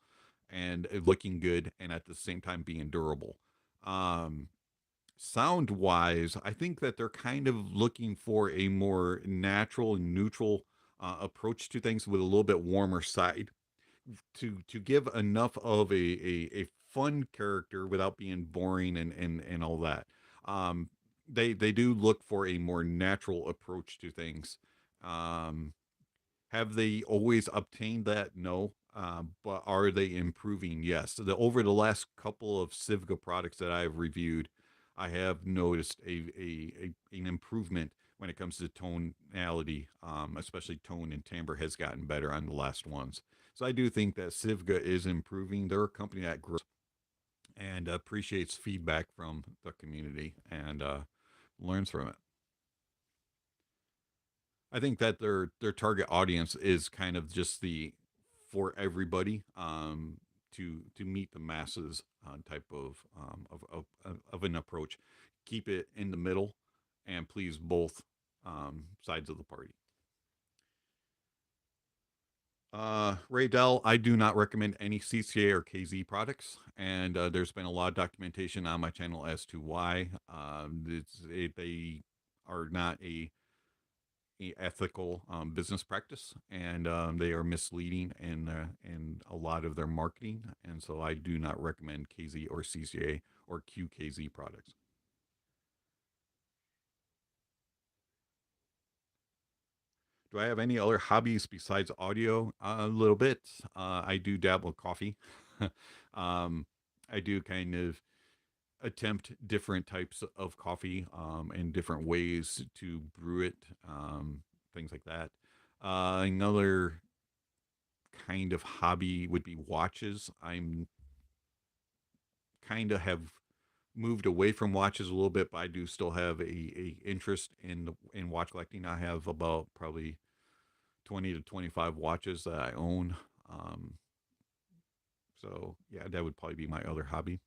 and looking good, and at the same time being durable. Um, Sound wise, I think that they're kind of looking for a more natural and neutral approach to things with a little bit warmer side to give enough of a fun character without being boring and all that. Um, they do look for a more natural approach to things. Um, have they always obtained that? No. But are they improving? Yes. Over the last couple of Civga products that I've reviewed, I have noticed an improvement when it comes to tonality, especially tone and timbre has gotten better on the last ones. So I do think that Civga is improving. They're a company that grows and appreciates feedback from the community and learns from it. I think that their target audience is kind of just the for everybody to meet the masses type of an approach. Keep it in the middle and please both sides of the party. Ray Dell, I do not recommend any CCA or KZ products, and there's been a lot of documentation on my channel as to why. They are not a ethical business practice, and they are misleading in a lot of their marketing, and so I do not recommend KZ or CCA or QKZ products. Do I have any other hobbies besides audio? A little bit. I do dabble in coffee. um, I do kind of attempt different types of coffee and different ways to brew it, things like that. Another kind of hobby would be watches. I'm kind of have moved away from watches a little bit, but I do still have a interest in watch collecting. I have about probably 20 to 25 watches that I own. Um, so yeah, that would probably be my other hobby.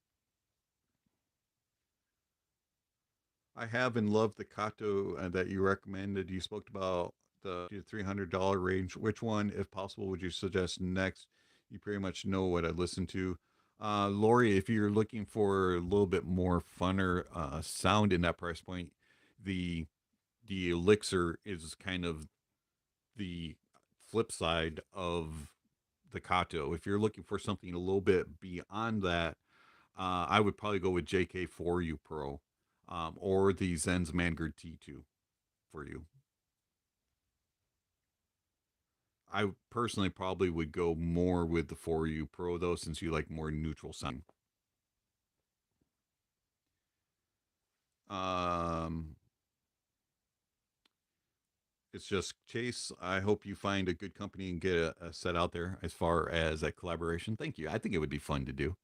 I have and love the Kato that you recommended. You spoke about the $300 range. Which one, if possible, would you suggest next? You pretty much know what I listen to. Lori, if you're looking for a little bit more funner sound in that price point, the the Elixir is kind of the flip side of the Kato. If you're looking for something a little bit beyond that, I would probably go with JK4U Pro or the Zen's Mangard T2 for you. I personally probably would go more with the 4U Pro though, since you like more neutral sound. Um, it's just Chase. I hope you find a good company and get a set out there as far as a collaboration. Thank you. I think it would be fun to do.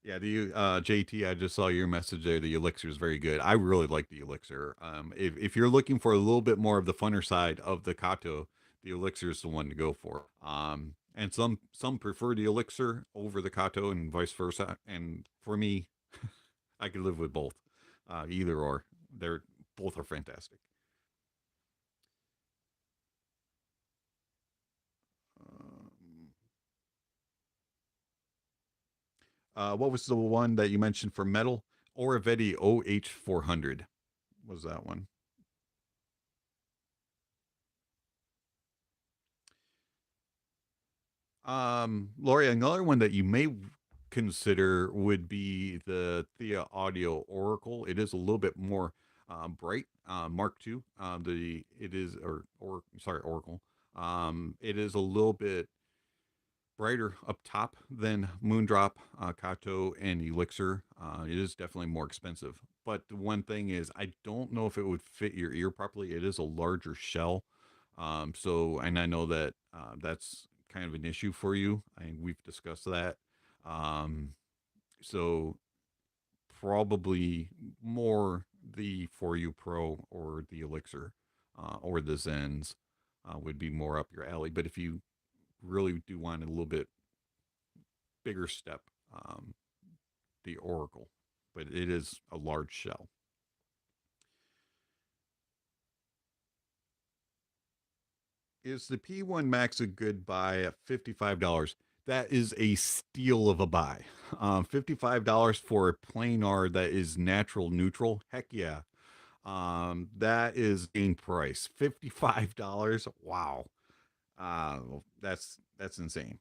Yeah, the JT, I just saw your message there. The Elixir is very good. I really like the Elixir. If you're looking for a little bit more of the funner side of the Kato, the Elixir is the one to go for. And some prefer the Elixir over the Kato, and vice versa. And for me, I could live with both, either or. They're both are fantastic. Um, what was the one that you mentioned for metal? Oravetti OH400 was that one. Lori, another one that you may consider would be the Thea Audio Oracle. It is a little bit more bright. Mark II. The it is or sorry Oracle. It is a little bit brighter up top than Moondrop, Kato, and Elixir. It is definitely more expensive. But the one thing is, I don't know if it would fit your ear properly. It is a larger shell. So, and I know that that's kind of an issue for you. We've discussed that. Um, so, probably more the 4U Pro or the Elixir or the Zens would be more up your alley. But if you really do want a little bit bigger step, um, the Oracle, but it is a large shell. Is the P1 Max a good buy at $55? That is a steal of a buy. $55 for a planar that is natural neutral. Heck yeah. That is in price. $55. Wow. That's insane.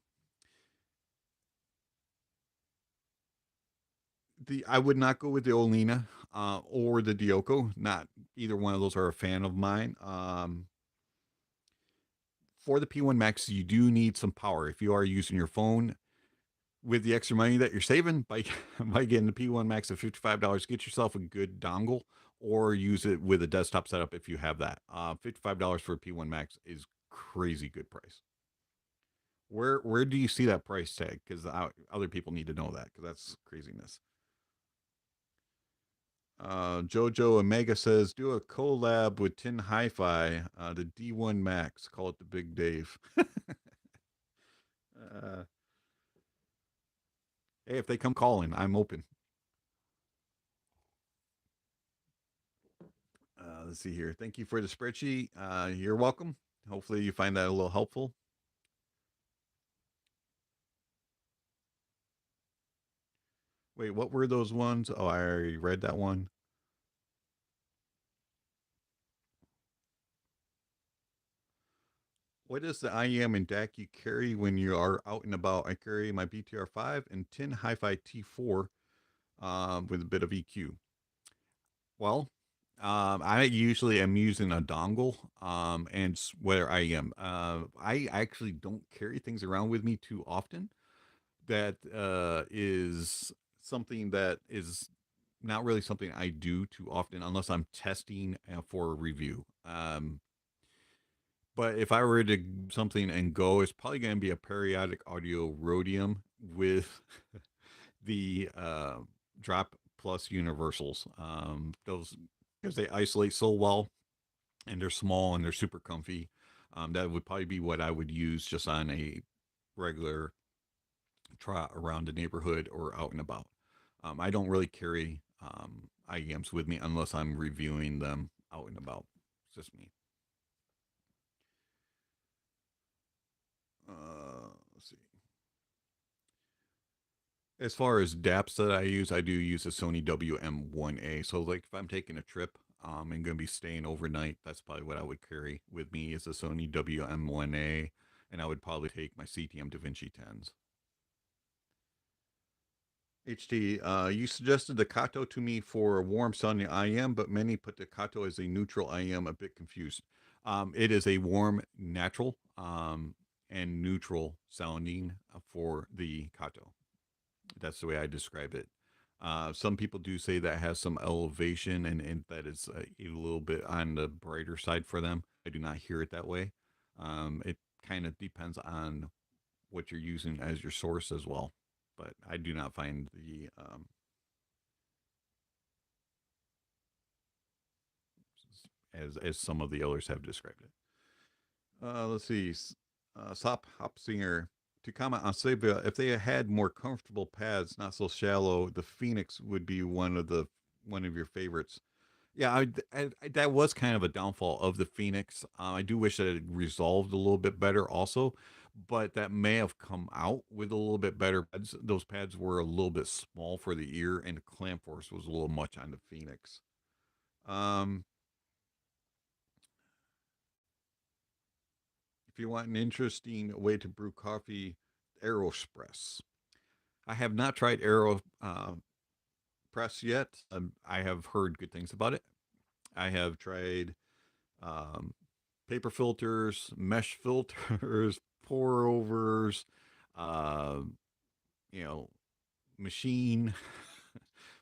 The I would not go with the Olina or the Dioko. Not either one of those are a fan of mine. For the P1 Max, you do need some power. If you are using your phone with the extra money that you're saving by by getting the P1 Max at $55, get yourself a good dongle or use it with a desktop setup if you have that. $55 for a P1 Max is crazy good price. Where do you see that price tag? Because other people need to know that, because that's craziness. Jojo Omega says, do a collab with Tin Hi-Fi, the D1 Max. Call it the Big Dave. Hey, if they come calling, I'm open. Let's see here. Thank you for the spreadsheet. You're welcome. Hopefully you find that a little helpful. Wait, what were those ones? Oh, I already read that one. What is the IEM and DAC you carry when you are out and about? I carry my BTR5 and Tin Hi-Fi T4 with a bit of EQ. Well, I usually am using a dongle, and where I am. I actually don't carry things around with me too often. That is something that is not really something I do too often unless I'm testing for a review. But if I were to something and go, it's probably going to be a periodic audio rhodium with the drop plus universals. Those, because they isolate so well and they're small and they're super comfy. That would probably be what I would use just on a regular trot around the neighborhood or out and about. I don't really carry IEMs with me unless I'm reviewing them out and about. It's just me. Let's see. As far as DAPs that I do use a Sony WM1A. So, like, if I'm taking a trip and going to be staying overnight, that's probably what I would carry with me is a Sony WM1A, and I would probably take my CTM DaVinci 10s. HT, you suggested the Kato to me for a warm sounding IM, but many put the Kato as a neutral IM. A bit confused. It is a warm, natural, and neutral sounding for the Kato. That's the way I describe it. Some people do say that has some elevation and that is a little bit on the brighter side for them. I do not hear it that way. It kind of depends on what you're using as your source as well. But I do not find the as some of the others have described it. Let's see. Sop Hopsinger to comment on Sabia. If they had more comfortable pads, not so shallow, the Phoenix would be one of your favorites. Yeah, that was kind of a downfall of the Phoenix. I do wish that it resolved a little bit better, also, but that may have come out with a little bit better pads. Those pads were a little bit small for the ear, and the clamp force was a little much on the Phoenix. Um, if you want an interesting way to brew coffee, Aeropress. I have not tried Aero Press yet. I have heard good things about it. I have tried um, paper filters, mesh filters, pour overs, uh, you know, machine,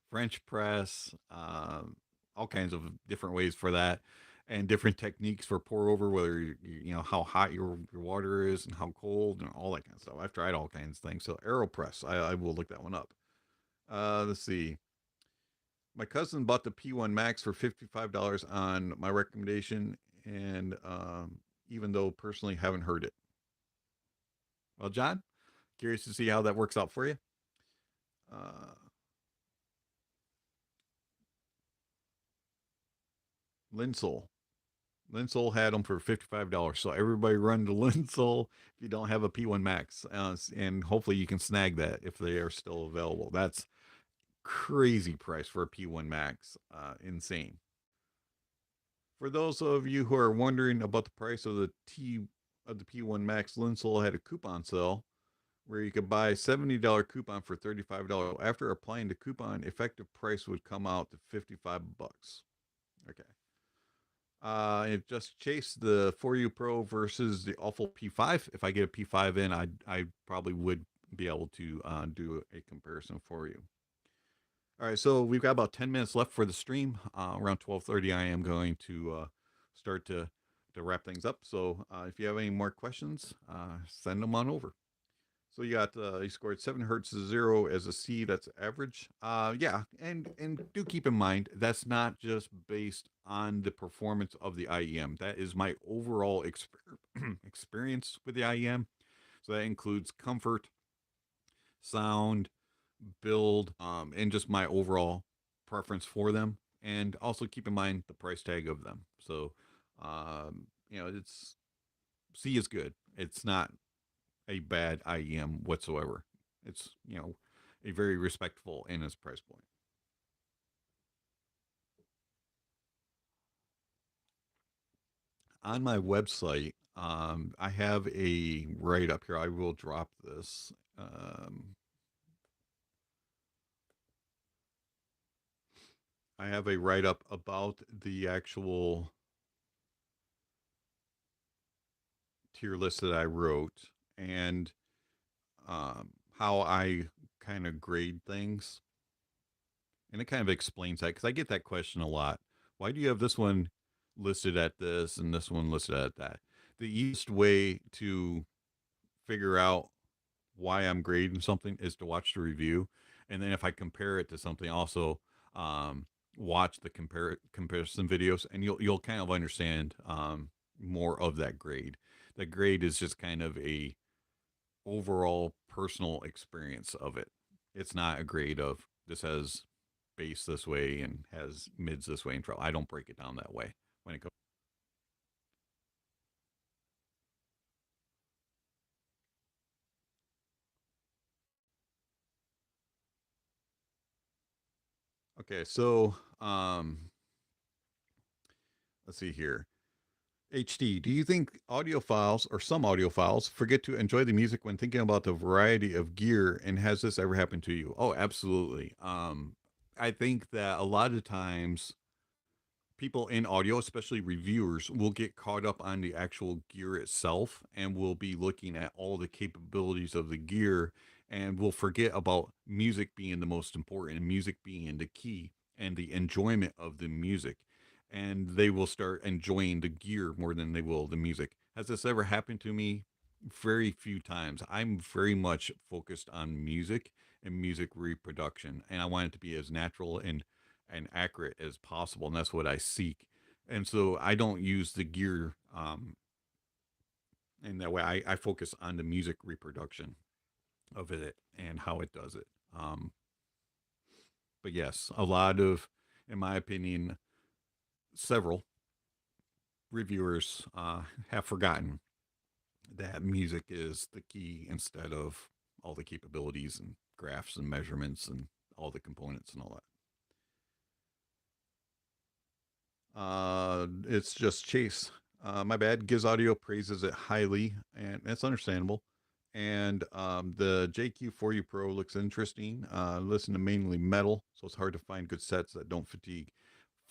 French press, all kinds of different ways for that, and different techniques for pour over, whether you know how hot your water is and how cold and all that kind of stuff. I've tried all kinds of things. So Aeropress, I will look that one up. Let's see. My cousin bought the P1 Max for $55 on my recommendation, and even though personally haven't heard it. Well, John, curious to see how that works out for you. Uh, Linsol. Linsol had them for $55. So everybody run to Linsol if you don't have a P1 Max. And hopefully you can snag that if they are still available. That's crazy price for a P1 Max. Insane. For those of you who are wondering about the price of the P1 Max, Linsol had a coupon sale where you could buy $70 coupon for $35. After applying the coupon, effective price would come out to $55. Okay. It just chased the 4U Pro versus the awful P5. If I get a P5 in, I probably would be able to do a comparison for you. All right, so we've got about 10 minutes left for the stream. Around 12:30, I am going to start to to wrap things up. So if you have any more questions, send them on over. So you scored 7 hertz to 0 as a C. That's average. Yeah, and do keep in mind that's not just based on the performance of the IEM. That is my overall experience with the IEM. So that includes comfort, sound, build, and just my overall preference for them. And also keep in mind the price tag of them. So, it's C is good. It's not a bad IEM whatsoever. It's, a very respectful in its price point. On my website, I have a write up here. I will drop this. I have a write up about the actual tier list that I wrote and how I kind of grade things. And it kind of explains that because I get that question a lot. Why do you have this one listed at this and this one listed at that? The easiest way to figure out why I'm grading something is to watch the review. And then if I compare it to something, also um, watch the comparison videos, and you'll kind of understand more of that grade. The grade is just kind of a overall personal experience of it. It's not a grade of this has bass this way and has mids this way and treble. I don't break it down that way when it goes. Okay, so let's see here. HD, do you think audiophiles or some audiophiles forget to enjoy the music when thinking about the variety of gear? And has this ever happened to you? Oh, absolutely. I think that a lot of times people in audio, especially reviewers, will get caught up on the actual gear itself and will be looking at all the capabilities of the gear and will forget about music being the most important and music being the key and the enjoyment of the music. And they will start enjoying the gear more than they will the music. Has this ever happened to me? Very few times. I'm very much focused on music and music reproduction, and I want it to be as natural and accurate as possible, and that's what I seek. And so I don't use the gear in that way. I focus on the music reproduction of it and how it does it. But yes, a lot of, in my opinion, several reviewers have forgotten that music is the key instead of all the capabilities and graphs and measurements and all the components and all that. It's just Chase. My bad. Giz Audio praises it highly, and that's understandable. And the JQ4U Pro looks interesting. Listen to mainly metal, so it's hard to find good sets that don't fatigue.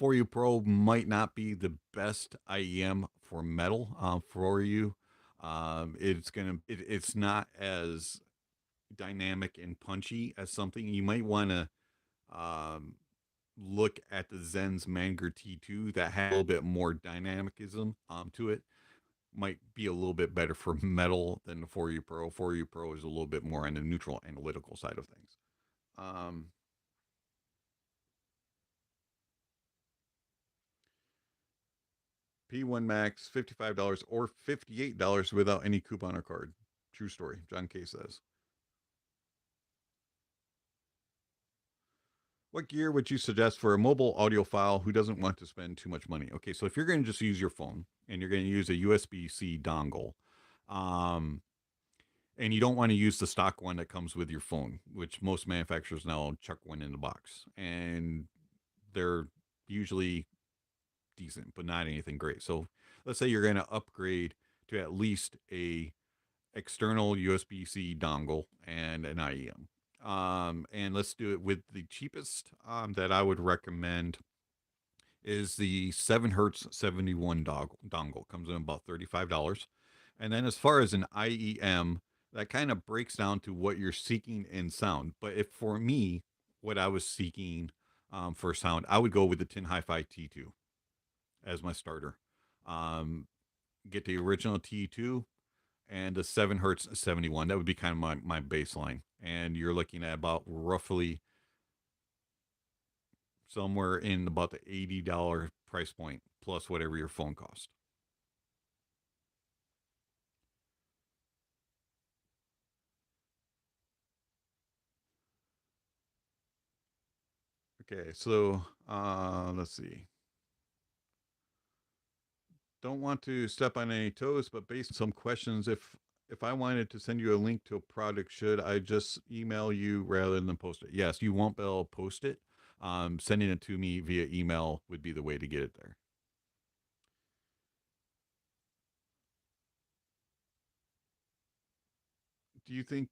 4U Pro might not be the best IEM for metal for you. It's not as dynamic and punchy as something you might want to um, look at the Zen's Manger T2 that had a little bit more dynamicism to it. Might be a little bit better for metal than the 4U Pro. 4U Pro is a little bit more on the neutral analytical side of things. Um, P1 Max, $55 or $58 without any coupon or card. True story. John K says. What gear would you suggest for a mobile audiophile who doesn't want to spend too much money? Okay, so if you're going to just use your phone and you're going to use a USB-C dongle, um, and you don't want to use the stock one that comes with your phone, which most manufacturers now chuck one in the box, and they're usually decent, but not anything great. So let's say you're going to upgrade to at least a external USB-C dongle and an IEM. And let's do it with the cheapest that I would recommend is the 7 hertz 71 dongle. Comes in about $35. And then as far as an IEM, that kind of breaks down to what you're seeking in sound. But if for me, what I was seeking for sound, I would go with the Tin Hi-Fi T2 as my starter. Um, get the original T2 and the 7 hertz 71. That would be kind of my baseline. And you're looking at about roughly somewhere in about the $80 price point plus whatever your phone cost. Okay, so let's see. Don't want to step on any toes, but based on some questions, if I wanted to send you a link to a product, should I just email you rather than post it? Yes, you won't be able to post it. Sending it to me via email would be the way to get it there. Do you think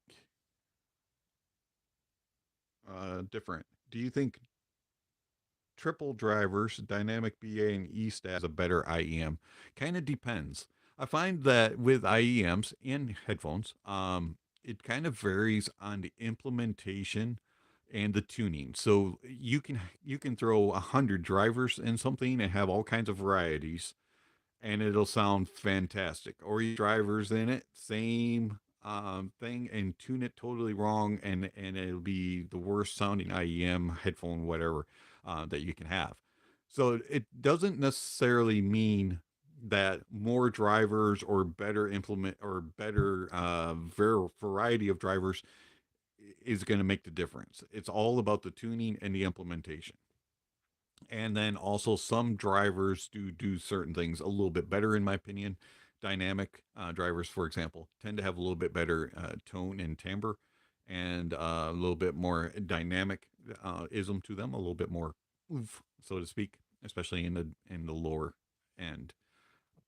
different? Do you think triple drivers, dynamic BA and E stat is a better IEM? Kind of depends. I find that with IEMs and headphones, it kind of varies on the implementation and the tuning. So you can throw 100 drivers in something and have all kinds of varieties, and it'll sound fantastic. Or you drivers in it, same thing, and tune it totally wrong, and it'll be the worst sounding IEM headphone, whatever that you can have. So it doesn't necessarily mean that more drivers or better implement or better variety of drivers is going to make the difference. It's all about the tuning and the implementation. And then also some drivers do certain things a little bit better, in my opinion. Dynamic drivers, for example, tend to have a little bit better tone and timbre, and a little bit more dynamic ism to them, a little bit more oomph, so to speak, especially in the lower end.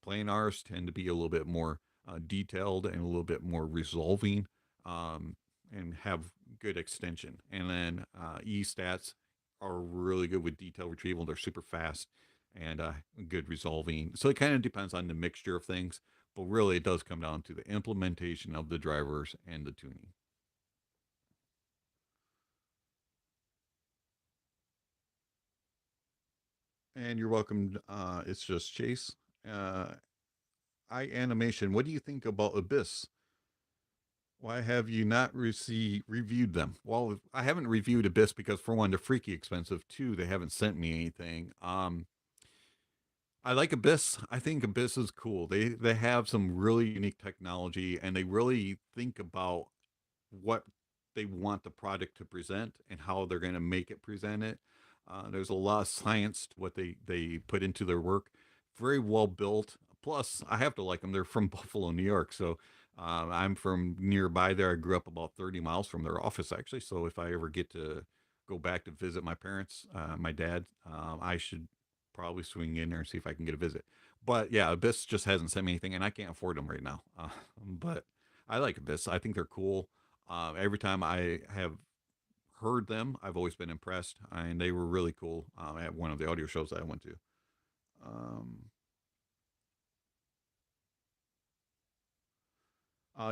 Plain R's tend to be a little bit more detailed and a little bit more resolving, um, and have good extension. And then E stats are really good with detail retrieval. They're super fast and good resolving. So it kind of depends on the mixture of things, but really it does come down to the implementation of the drivers and the tuning. And you're welcome. It's just Chase. Uh, animation. What do you think about Abyss? Why have you not reviewed them? Well, I haven't reviewed Abyss because, for one, they're freaky expensive. Two, they haven't sent me anything. I like Abyss. I think Abyss is cool. They have some really unique technology, and they really think about what they want the product to present and how they're going to make it present it. There's a lot of science to what they put into their work. Very well built. Plus, I have to like them. They're from Buffalo, New York, so I'm from nearby there. I grew up about 30 miles from their office, actually. So if I ever get to go back to visit my parents, my dad, I should probably swing in there and see if I can get a visit. But yeah, Abyss just hasn't sent me anything, and I can't afford them right now. But I like Abyss. I think they're cool. Every time I have heard them, I've always been impressed, and they were really cool at one of the audio shows that I went to. Um,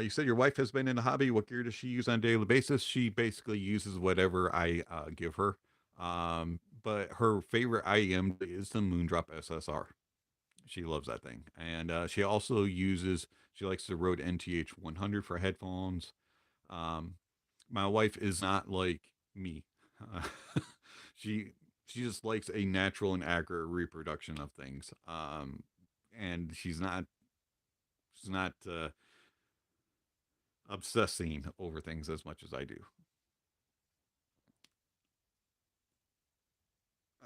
you said your wife has been in the hobby. What gear does she use on a daily basis? She basically uses whatever I give her. But her favorite IEM is the Moondrop SSR. She loves that thing, and she also uses. She likes the Rode NTH 100 for headphones. Um, my wife is not like me. Uh, she she just likes a natural and accurate reproduction of things. And she's not obsessing over things as much as I do.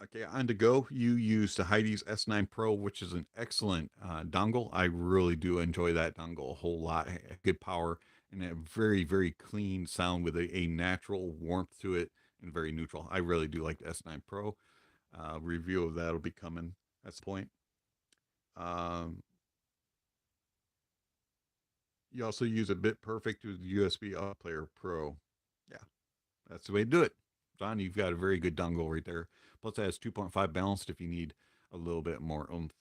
Okay, on to go. You use the Heidi's S9 Pro, which is an excellent dongle. I really do enjoy that dongle a whole lot. Good power and a very, very clean sound with a natural warmth to it and very neutral. I really do like the S9 Pro. Review of that will be coming at some point. Um, you also use a Bit Perfect with USB Up Player Pro. Yeah, that's the way to do it. Don, you've got a very good dongle right there. Plus, it has 2.5 balanced if you need a little bit more oomph.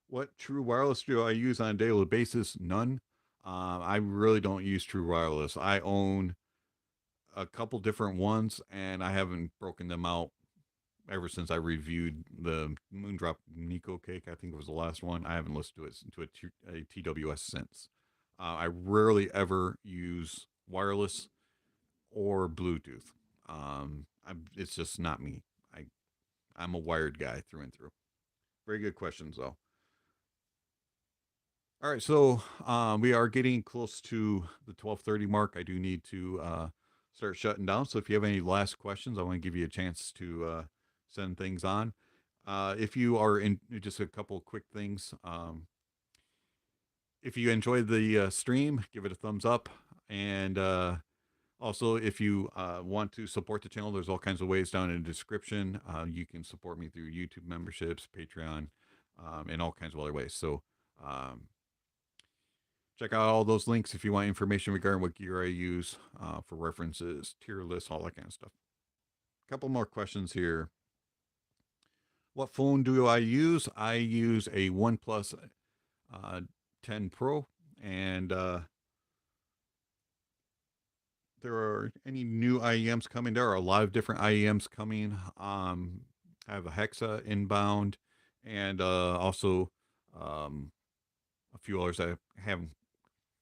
What true wireless do I use on a daily basis? None. I really don't use true wireless. I own a couple different ones, and I haven't broken them out ever since I reviewed the Moondrop Nico cake. I think it was the last one. I haven't listened to a TWS since. I rarely ever use wireless or Bluetooth. It's just not me. I'm a wired guy through and through. Very good questions, though. All right, so we are getting close to the 12:30 mark. I do need to start shutting down. So if you have any last questions, I want to give you a chance to send things on. If you are in, just a couple quick things. If you enjoyed the stream, give it a thumbs up. And also, if you want to support the channel, there's all kinds of ways down in the description. You can support me through YouTube memberships, Patreon, and all kinds of other ways. So check out all those links if you want information regarding what gear I use for references, tier lists, all that kind of stuff. A couple more questions here. What phone do I use? I use a OnePlus 10 Pro, and there are any new IEMs coming. There are a lot of different IEMs coming. I have a Hexa inbound, and also a few others that haven't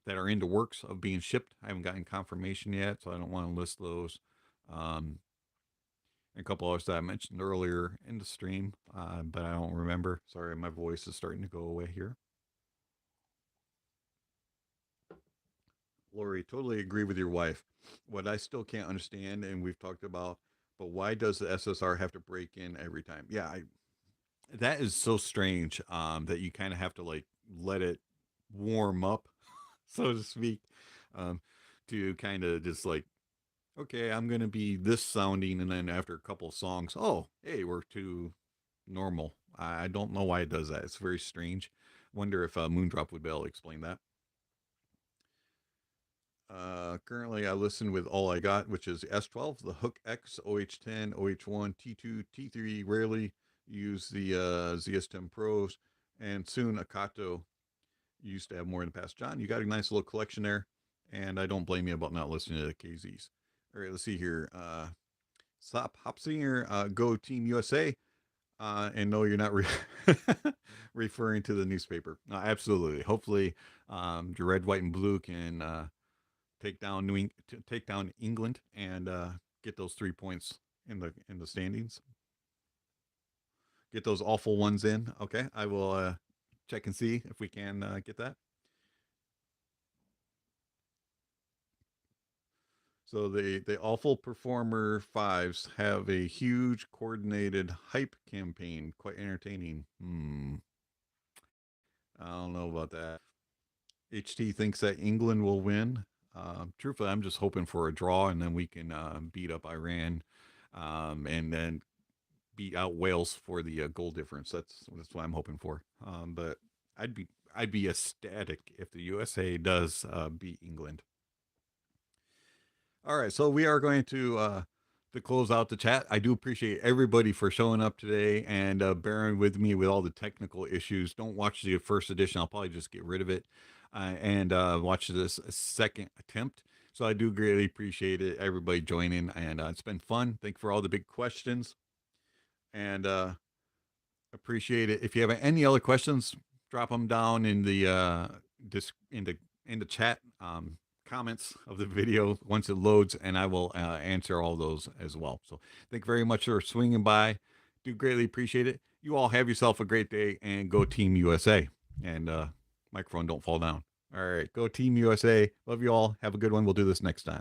that are in the works of being shipped. I haven't gotten confirmation yet, so I don't want to list those. And a couple others that I mentioned earlier in the stream, but I don't remember. Sorry, my voice is starting to go away here. Lori, totally agree with your wife. What I still can't understand, and we've talked about, but why does the SSR have to break in every time? Yeah, that is so strange that you kind of have to like let it warm up, so to speak, to kind of just like, okay, I'm going to be this sounding. And then after a couple of songs, oh, hey, we're to normal. I don't know why it does that. It's very strange. Wonder if Moondrop would be able to explain that. Currently, I listen with all I got, which is S12, the Hook X, OH10, OH1, T2, T3. Rarely use the ZS10 Pros, and soon Akato. Used to have more in the past. John, you got a nice little collection there, and I don't blame you about not listening to the KZs. All right, let's see here. Stop Hopsinger, go Team USA. And no, you're not referring to the newspaper. Absolutely. Hopefully, the red, white, and blue can take down England and get those 3 points in the standings. Get those awful ones in. Okay, I will check and see if we can get that. So the Awful Performer 5s have a huge coordinated hype campaign. Quite entertaining. I don't know about that. HT thinks that England will win. Truthfully, I'm just hoping for a draw, and then we can beat up Iran, and then beat out Wales for the goal difference. That's what I'm hoping for. But I'd be ecstatic if the USA does beat England. All right, so we are going to close out the chat. I do appreciate everybody for showing up today and bearing with me with all the technical issues. Don't watch the first edition. I'll probably just get rid of it and watch this second attempt. So I do greatly appreciate it, everybody joining, and it's been fun. Thank you for all the big questions, and appreciate it. If you have any other questions, drop them down in the in the chat comments of the video once it loads, and I will answer all those as well. So thank you very much for swinging by. Do greatly appreciate it. You all have yourself a great day, and go Team USA. And microphone don't fall down. All right, go Team USA. Love you all. Have a good one. We'll do this next time.